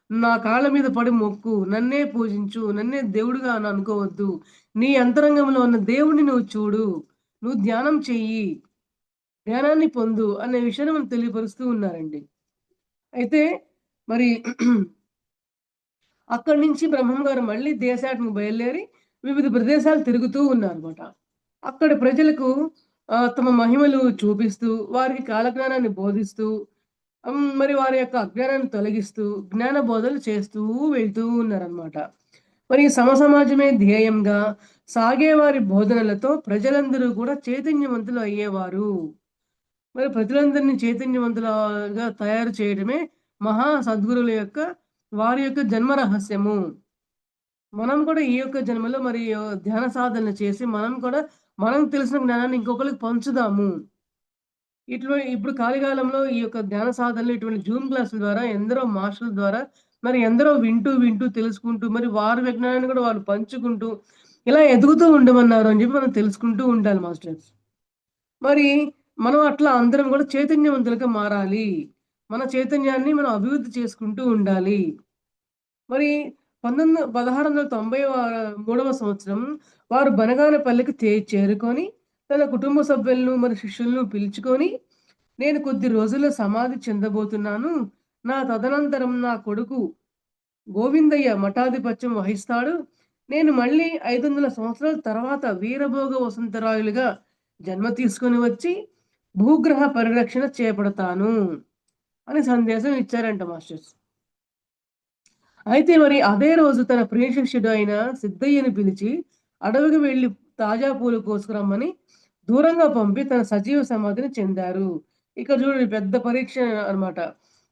నా కాళ్ళ మీద పడి మొక్కు, నన్నే పూజించు, నన్నే దేవుడుగా అనుకోవద్దు. నీ అంతరంగంలో ఉన్న దేవుడిని నువ్వు చూడు. నువ్వు ధ్యానం చెయ్యి. జ్ఞానాన్ని పొందు అనే విషయాన్ని మనకు తెలియపరుస్తూ ఉన్నారండి. అయితే మరి అక్కడి నుంచి బ్రహ్మం గారు మళ్ళీ దేశాటనకు బయలుదేరి వివిధ ప్రదేశాలు తిరుగుతూ ఉన్నారన్నమాట. అక్కడి ప్రజలకు తమ మహిమలు చూపిస్తూ, వారికి కాలజ్ఞానాన్ని బోధిస్తూ, మరి వారి యొక్క అజ్ఞానాన్ని తొలగిస్తూ, జ్ఞాన బోధనలు చేస్తూ వెళ్తూ ఉన్నారన్నమాట. మరి సమాజమే ధ్యేయంగా సాగే వారి బోధనలతో ప్రజలందరూ కూడా చైతన్యవంతులు అయ్యేవారు. మరి ప్రజలందరినీ చైతన్యవంతులుగా తయారు చేయడమే మహా సద్గురుల యొక్క వారి యొక్క జన్మ రహస్యము. మనం కూడా ఈ యొక్క జన్మలో మరి ధ్యాన సాధనలు చేసి మనం కూడా మనకు తెలిసిన జ్ఞానాన్ని ఇంకొకరికి పంచుదాము. ఇప్పుడు కాలంలో ఈ యొక్క ధ్యాన సాధనలు ఇటువంటి జూమ్ క్లాసుల ద్వారా ఎందరో మాస్టర్ల ద్వారా మరి ఎందరో వింటూ తెలుసుకుంటూ మరి వారి విజ్ఞానాన్ని కూడా వాళ్ళు పంచుకుంటూ ఇలా ఎదుగుతూ ఉండమన్నారు అని చెప్పి మనం తెలుసుకుంటూ ఉండాలి మాస్టర్స్. మరి మనం అట్లా అందరం కూడా చైతన్యవంతులుగా మారాలి. మన చైతన్యాన్ని మనం అభివృద్ధి చేసుకుంటూ ఉండాలి. మరి 1693వ సంవత్సరం వారు బనగానపల్లికి చేరుకొని తన కుటుంబ సభ్యులను మరి శిష్యులను పిలుచుకొని, నేను కొద్ది రోజుల్లో సమాధి చెందబోతున్నాను. నా తదనంతరం నా కొడుకు గోవిందయ్య మఠాధిపత్యం వహిస్తాడు. నేను మళ్ళీ 500 సంవత్సరాల తర్వాత వీరభోగ వసంతరాయులుగా జన్మ తీసుకొని వచ్చి భూగ్రహ పరిరక్షణ చేపడతాను అని సందేశం ఇచ్చారంట మాస్టర్స్. అయితే మరి అదే రోజు తన ప్రియ శిష్యుడు అయిన సిద్ధయ్యని పిలిచి అడవికి వెళ్లి తాజా పూలు కోసుకురమ్మని దూరంగా పంపి తన సజీవ సమాధిని చెందారు. ఇక్కడ చూడండి పెద్ద పరీక్ష అన్నమాట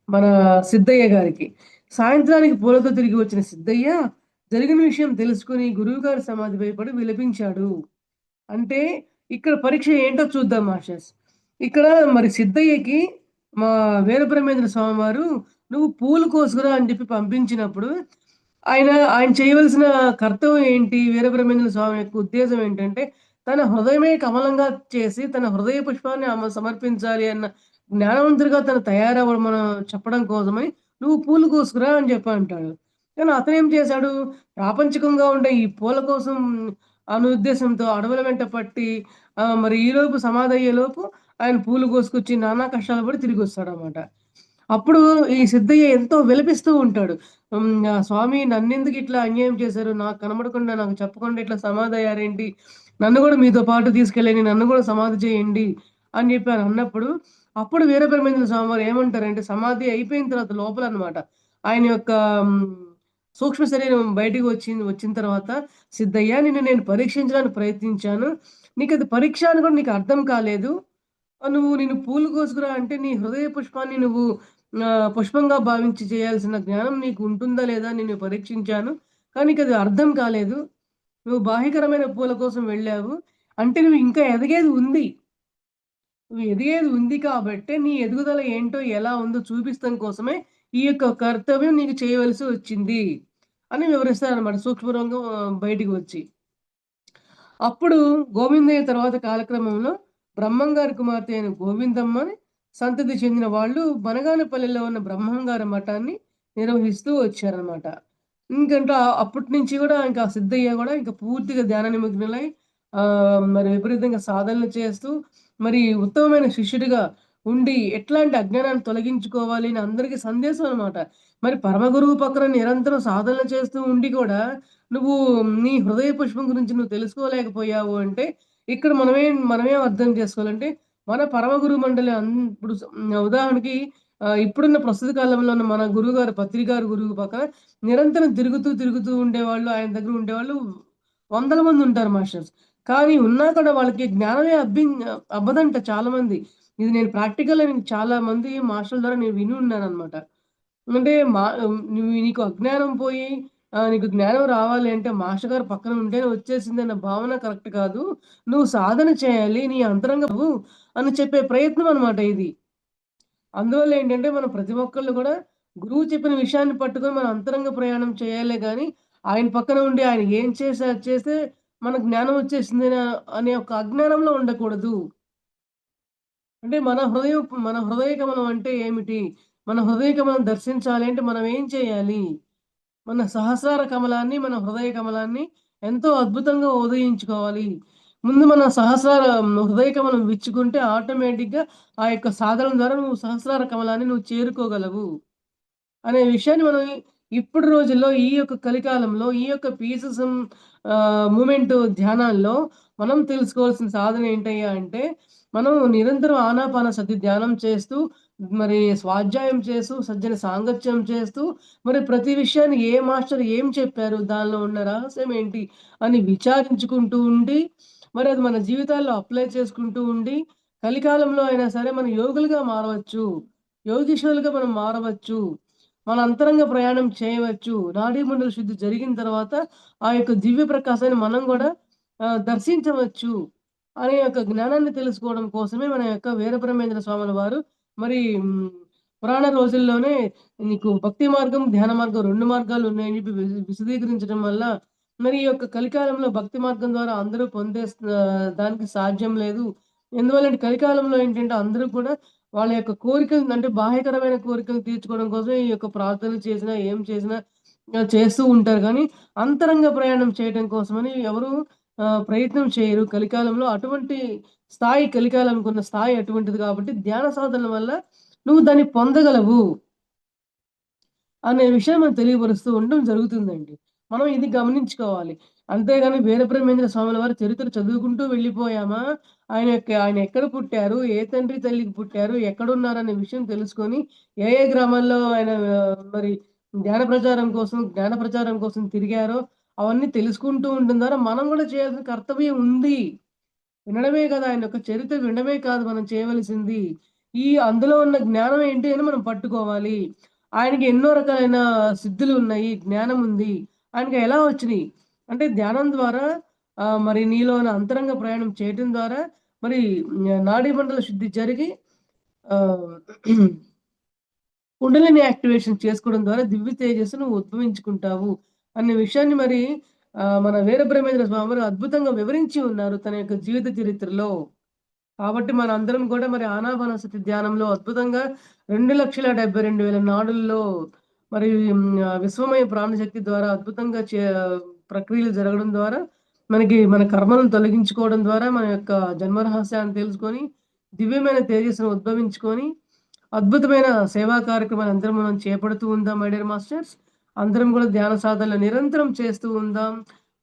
మన సిద్ధయ్య గారికి. సాయంత్రానికి పూలతో తిరిగి వచ్చిన సిద్ధయ్య జరిగిన విషయం తెలుసుకుని గురువుగారి సమాధి భయపడి విలపించాడు. అంటే ఇక్కడ పరీక్ష ఏంటో చూద్దాం మాస్టర్స్. ఇక్కడ మరి సిద్ధయ్యకి మా వీరబ్రహ్మేంద్ర స్వామి వారు నువ్వు పూలు కోసుకురా అని చెప్పి పంపించినప్పుడు ఆయన చేయవలసిన కర్తవ్యం ఏంటి? వీరబ్రహ్మేంద్ర స్వామి యొక్క ఉద్దేశం ఏంటంటే తన హృదయమే కమలంగా చేసి తన హృదయ పుష్పాన్ని సమర్పించాలి అన్న జ్ఞానవంతుడిగా తను తయారవ్వడం మనం చెప్పడం కోసమని నువ్వు పూలు కోసుకురా అని చెప్పి అంటాడు. కానీ అతనేం చేశాడు? ప్రాపంచికంగా ఉండే ఈ పూల కోసం అనే ఉద్దేశంతో అడవుల వెంట పట్టి మరి ఈలోపు సమాధయ్యేలోపు ఆయన పూలు కోసుకొచ్చి నానా కష్టాలు పడి తిరిగొస్తాడనమాట. అప్పుడు ఈ సిద్ధయ్య ఎంతో విలపిస్తూ ఉంటాడు. స్వామి నన్నెందుకు ఇట్లా అన్యాయం చేశారు? నాకు కనబడకుండా, నాకు చెప్పకుండా ఇట్లా సమాధయ్యారేంటి? నన్ను గూడా మీతో పాటు తీసుకెళ్ళండి. నన్ను గూడా సమాధి చేయండి అని చెప్పి అన్నప్పుడు, అప్పుడు వీరబ్రహ్మేంద్ర స్వామి వారు ఏమంటారంటే సమాధి అయిపోయిన తర్వాత లోపలనమాట. ఆయన యొక్క సూక్ష్మ శరీరం బయటికి వచ్చిన తర్వాత, సిద్ధయ్య నిన్ను నేను పరీక్షించడానికి ప్రయత్నించాను. నీకది పరీక్ష అని కూడా నీకు అర్థం కాలేదు. నిన్ను పూలు కోసుకురా అంటే నీ హృదయ పుష్పాన్ని నువ్వు పుష్పంగా భావించి చేయాల్సిన జ్ఞానం నీకు ఉంటుందా లేదా నిన్ను పరీక్షించాను. కానీ నీకది అర్థం కాలేదు. నువ్వు బాహ్యకరమైన పూల కోసం వెళ్ళావు. అంటే నువ్వు ఇంకా ఎదిగేది ఉంది. నువ్వు ఎదిగేది ఉంది కాబట్టే నీ ఎదుగుదల ఏంటో, ఎలా ఉందో చూపిస్తం కోసమే ఈ యొక్క కర్తవ్యం నీకు చేయవలసి వచ్చింది అని వివరిస్తారనమాట సూక్ష్మరంగం బయటికి వచ్చి. అప్పుడు గోవిందయ్య తర్వాత కాలక్రమంలో బ్రహ్మంగారి కుమార్తె అయిన గోవిందమ్మని సంతతి చెందిన వాళ్ళు బనగానపల్లిలో ఉన్న బ్రహ్మంగారి మఠాన్ని నిర్వహిస్తూ వచ్చారనమాట. ఇంకంటే అప్పటి నుంచి కూడా ఇంకా సిద్ధయ్య కూడా ఇంకా పూర్తిగా ధ్యాన నిమగ్నులై మరి విపరీతంగా సాధనలు చేస్తూ మరి ఉత్తమమైన శిష్యుడిగా ఉండి ఎట్లాంటి అజ్ఞానాన్ని తొలగించుకోవాలి అని అందరికీ సందేశం అనమాట. మరి పరమ గురువు పక్కన నిరంతరం సాధనలు చేస్తూ ఉండి కూడా నువ్వు నీ హృదయ పుష్పం గురించి నువ్వు తెలుసుకోలేకపోయావు అంటే ఇక్కడ మనమేం అర్థం చేసుకోవాలంటే మన పరమ గురు మండలి ఇప్పుడు ఉదాహరణకి ఇప్పుడున్న ప్రస్తుత కాలంలో ఉన్న మన గురువుగారు పత్రికారు గురువు పక్కన నిరంతరం తిరుగుతూ ఉండేవాళ్ళు, ఆయన దగ్గర ఉండేవాళ్ళు వందల మంది ఉంటారు మాస్టర్స్. కానీ ఉన్నా కూడా వాళ్ళకి జ్ఞానమే అబ్బదంట చాలా మంది. ఇది నేను ప్రాక్టికల్‌గా నేను చాలా మంది మాస్టర్ల ద్వారా నేను విని ఉన్నాననమాట. అంటే నీకు అజ్ఞానం పోయి నీకు జ్ఞానం రావాలి అంటే మాస్టర్ గారు పక్కన ఉంటేనే వచ్చేసిందన్న భావన కరెక్ట్ కాదు. నువ్వు సాధన చేయాలి. నీ అంతరంగ అని చెప్పే ప్రయత్నం అనమాట ఇది. అందువల్ల ఏంటంటే మనం ప్రతి ఒక్కళ్ళు కూడా గురువు చెప్పిన విషయాన్ని పట్టుకొని మన అంతరంగ ప్రయాణం చేయాలే గాని, ఆయన పక్కన ఉండి ఆయన ఏం చేస్తే అది చేస్తే మనకు జ్ఞానం వచ్చేసింది అనే ఒక అజ్ఞానంలో ఉండకూడదు. అంటే మన హృదయ కమలం అంటే ఏమిటి? మన హృదయ కమలం దర్శించాలి అంటే మనం ఏం చేయాలి? మన సహస్రార కమలాన్ని, మన హృదయ కమలాన్ని ఎంతో అద్భుతంగా ఉదయించుకోవాలి. ముందు మన హృదయ కమలం విచ్చుకుంటే ఆటోమేటిక్‌గా ఆ యొక్క సాధన ద్వారా నువ్వు సహస్రార కమలాన్ని నువ్వు చేరుకోగలవు. అనే విషయాన్ని మనం ఇప్పుడు రోజుల్లో ఈ యొక్క కలికాలంలో ఈ యొక్క పీసెసం మూమెంట్ ధ్యానాల్లో మనం తెలుసుకోవాల్సిన సాధన ఏంటయ్యా అంటే, మనం నిరంతరం ఆనాపానసతి ధ్యానం చేస్తూ, మరి స్వాధ్యాయం చేస్తూ, సజ్జన సాంగత్యం చేస్తూ, మరి ప్రతి విషయాన్ని ఏ మాస్టర్ ఏం చెప్పారు? దానిలో ఉన్న రహస్యం ఏంటి? అని విచారించుకుంటూ ఉండి, మరి అది మన జీవితాల్లో అప్లై చేసుకుంటూ ఉండి, కలికాలంలో అయినా సరే మనం యోగులుగా మారవచ్చు. యోగీశ్వరులుగా మనం మారవచ్చు. మన అంతరంగ ప్రయాణం చేయవచ్చు. నాడీ మండల శుద్ధి జరిగిన తర్వాత ఆ యొక్క దివ్య ప్రకాశాన్ని మనం గూడా దర్శించవచ్చు అనే యొక్క జ్ఞానాన్ని తెలుసుకోవడం కోసమే మన యొక్క వీరబ్రహ్మేంద్ర స్వాముల వారు మరి పురాణ రోజుల్లోనే నీకు భక్తి మార్గం, ధ్యాన మార్గం 2 మార్గాలు ఉన్నాయని చెప్పి విశదీకరించడం వల్ల మరి ఈ యొక్క కలికాలంలో భక్తి మార్గం ద్వారా అందరూ దానికి సాధ్యం లేదు. ఎందువల్లంటే కలికాలంలో ఏంటంటే అందరూ కూడా వాళ్ళ యొక్క కోరికలు అంటే బాహ్యకరమైన కోరికలు తీర్చుకోవడం కోసం ఈ యొక్క ప్రార్థనలు చేసినా, ఏం చేసినా చేస్తూ ఉంటారు గానీ, అంతరంగ ప్రయాణం చేయటం కోసమని ఎవరు ప్రయత్నం చేయరు కలికాలంలో. అటువంటి స్థాయి కలికాలంకున్న స్థాయి అటువంటిది కాబట్టి ధ్యాన సాధనల వల్ల నువ్వు దాన్ని పొందగలవు అనే విషయం మనం తెలియపరుస్తూ ఉండడం జరుగుతుందండి. మనం ఇది గమనించుకోవాలి. అంతేగాని వీరబ్రహ్మేంద్ర స్వాముల వారి చరిత్ర చదువుకుంటూ వెళ్ళిపోయామా, ఆయన ఎక్కడ పుట్టారు? ఏ తండ్రి, తల్లికి పుట్టారు? ఎక్కడున్నారనే విషయం తెలుసుకొని, ఏ ఏ గ్రామాల్లో ఆయన మరి జ్ఞాన ప్రచారం కోసం తిరిగారో, అవన్నీ తెలుసుకుంటూ ఉండడం ద్వారా మనం గూడా చేయాల్సిన కర్తవ్యం ఉంది. వినడమే కాదు ఆయన యొక్క చరిత్ర వినడమే కాదు మనం చేయవలసింది. అందులో ఉన్న జ్ఞానం ఏంటి అని మనం పట్టుకోవాలి. ఆయనకి ఎన్నో రకాలైన సిద్ధులున్నాయి, జ్ఞానం ఉంది. ఆయనకి ఎలా వచ్చినియి? అంటే ధ్యానం ద్వారా మరి నీలో ఉన్న అంతరంగ ప్రయాణం చేయటం ద్వారా మరి నాడీ మండల శుద్ధి జరిగి ఆహ్, కుండలిని యాక్టివేషన్ చేసుకోవడం ద్వారా దివ్య తేజస్సును నువ్వు ఉద్భవించుకుంటావు అనే విషయాన్ని మరి మన వీరబ్రహ్మేంద్ర స్వామి వారు అద్భుతంగా వివరించి ఉన్నారు తన యొక్క జీవిత చరిత్రలో. కాబట్టి మనందరం కూడా మరి ఆనాపానసతి ధ్యానంలో అద్భుతంగా 2,72,000 నాడుల్లో మరి విశ్వమయ ప్రాణశక్తి ద్వారా అద్భుతంగా ప్రక్రియలు జరగడం ద్వారా మన కర్మలను తొలగించుకోవడం ద్వారా మన యొక్క జన్మ రహస్యాన్ని తెలుసుకొని, దివ్యమైన తేజస్సును ఉద్భవించుకొని, అద్భుతమైన సేవా కార్యక్రమాలు అందరం మనం చేపడుతూ ఉందాం మై డియర్ మాస్టర్స్. అందరం కూడా ధ్యాన సాధనలు నిరంతరం చేస్తూ ఉందాం.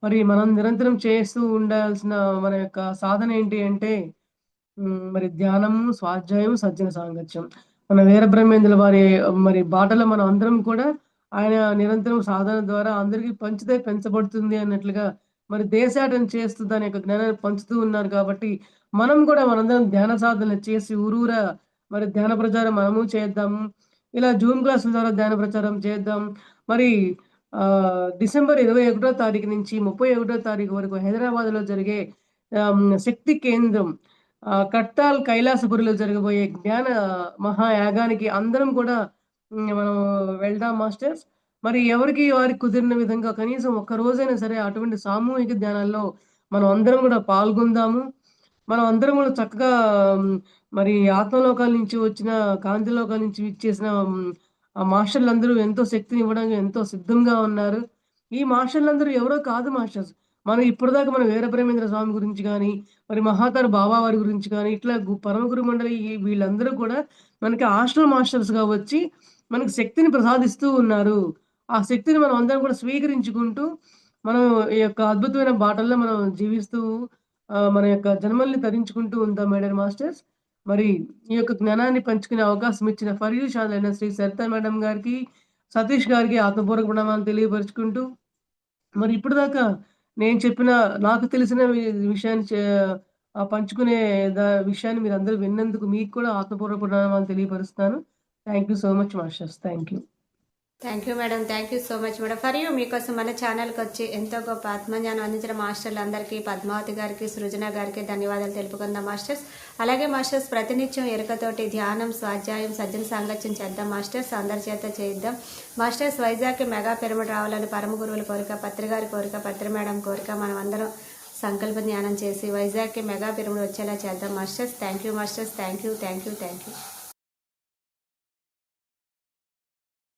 మరి మనం నిరంతరం చేస్తూ ఉండాల్సిన మన యొక్క సాధన ఏంటి అంటే మరి ధ్యానము, స్వాధ్యాయం, సజ్జన సాంగత్యం. మన వీరబ్రహ్మేంద్రుల వారి మరి బాటలో మనం అందరం కూడా ఆయన నిరంతరం సాధన ద్వారా అందరికీ పంచితే పెంచబడుతుంది అన్నట్లుగా మరి దేశాటన చేస్తూ దాని యొక్క జ్ఞానాన్ని పంచుతూ ఉన్నారు కాబట్టి, మనం కూడా మనందరం ధ్యాన సాధనలు చేసి ఊరూరా మరి ధ్యాన ప్రచారం మనము చేద్దాము. ఇలా జూమ్ క్లాసుల ద్వారా ధ్యాన ప్రచారం చేద్దాం. మరి డిసెంబర్ 21 తారీఖు నుంచి 31 తారీఖు వరకు హైదరాబాద్‌లో జరిగే శక్తి కేంద్రం కట్టాల్ కైలాసపురిలో జరగబోయే జ్ఞాన మహాయాగానికి అందరం కూడా మనం వెళ్దాం మాస్టర్స్. మరి ఎవరికి వారికి కుదిరిన విధంగా కనీసం ఒక్క రోజైనా సరే అటువంటి సామూహిక ధ్యానాల్లో మనం అందరం కూడా పాల్గొందాము. మనం అందరం కూడా చక్కగా మరి ఆత్మలోకాల నుంచి వచ్చిన కాంతిలోకాల నుంచి విచ్చేసిన ఆ మాస్టర్‌లందరూ ఎంతో శక్తినివ్వడానికి ఎంతో సిద్ధంగా ఉన్నారు. ఈ మాస్టర్‌లందరూ ఎవరో కాదు మాస్టర్స్. మనం ఇప్పటిదాకా మన వీరబ్రహ్మేంద్ర స్వామి గురించి గాని, మరి మహాతార్ బాబా వారి గురించి గాని, ఇట్లా పరమ గురు మండలి వీళ్ళందరూ కూడా మనకి హాస్టల్ మాస్టర్స్‌గా వచ్చి మనకు శక్తిని ప్రసాదిస్తూ ఉన్నారు. ఆ శక్తిని మనం అందరం కూడా స్వీకరించుకుంటూ, మనం ఈ యొక్క అద్భుతమైన బాటల్లో మనం జీవిస్తూ మన యొక్క జన్మల్ని తరించుకుంటూ ఉంటాం మై డియర్ మాస్టర్స్. మరి ఈ యొక్క జ్ఞానాన్ని పంచుకునే అవకాశం ఇచ్చిన ఫర్యూషాదైన శ్రీ సరిత మేడం గారికి, సతీష్ గారికి ఆత్మపూర్వక ప్రణామాలు తెలియపరుచుకుంటూ, మరి ఇప్పటిదాకా నేను చెప్పిన నాకు తెలిసిన విషయాన్ని పంచుకునే విషయాన్ని మీరందరూ విన్నందుకు మీకు కూడా ఆత్మపూర్వక ప్రణామాలు తెలియపరుస్తాను. Thank you so much masters. Thank you. Thank you madam. Thank you so much madam. For you మీకోసం మన ఛానల్కి వచ్చి ఎంతో గొప్ప ఆత్మజ్ఞానం అందించిన మాస్టర్లందరికీ, పద్మావతి గారికి, సృజన గారికి ధన్యవాదాలు తెలుపుకుందాం మాస్టర్స్. అలాగే మాస్టర్స్ ప్రతినిత్యం ఎరుకతోటి ధ్యానం, స్వాధ్యాయం, సజ్జన సాంగత్యం చేద్దాం మాస్టర్స్. అందరి చేత చేద్దాం మాస్టర్స్. వైజాగ్కి మెగా పిరమిడ్ రావాలని పరమ గురువుల కోరిక, పత్రి గారి కోరిక, పత్రి మేడం కోరిక. మనం అందరం సంకల్ప ధ్యానం చేసి వైజాగ్కి మెగా పిరమిడ్ వచ్చేలా చేద్దాం masters. Thank you masters. Thank you.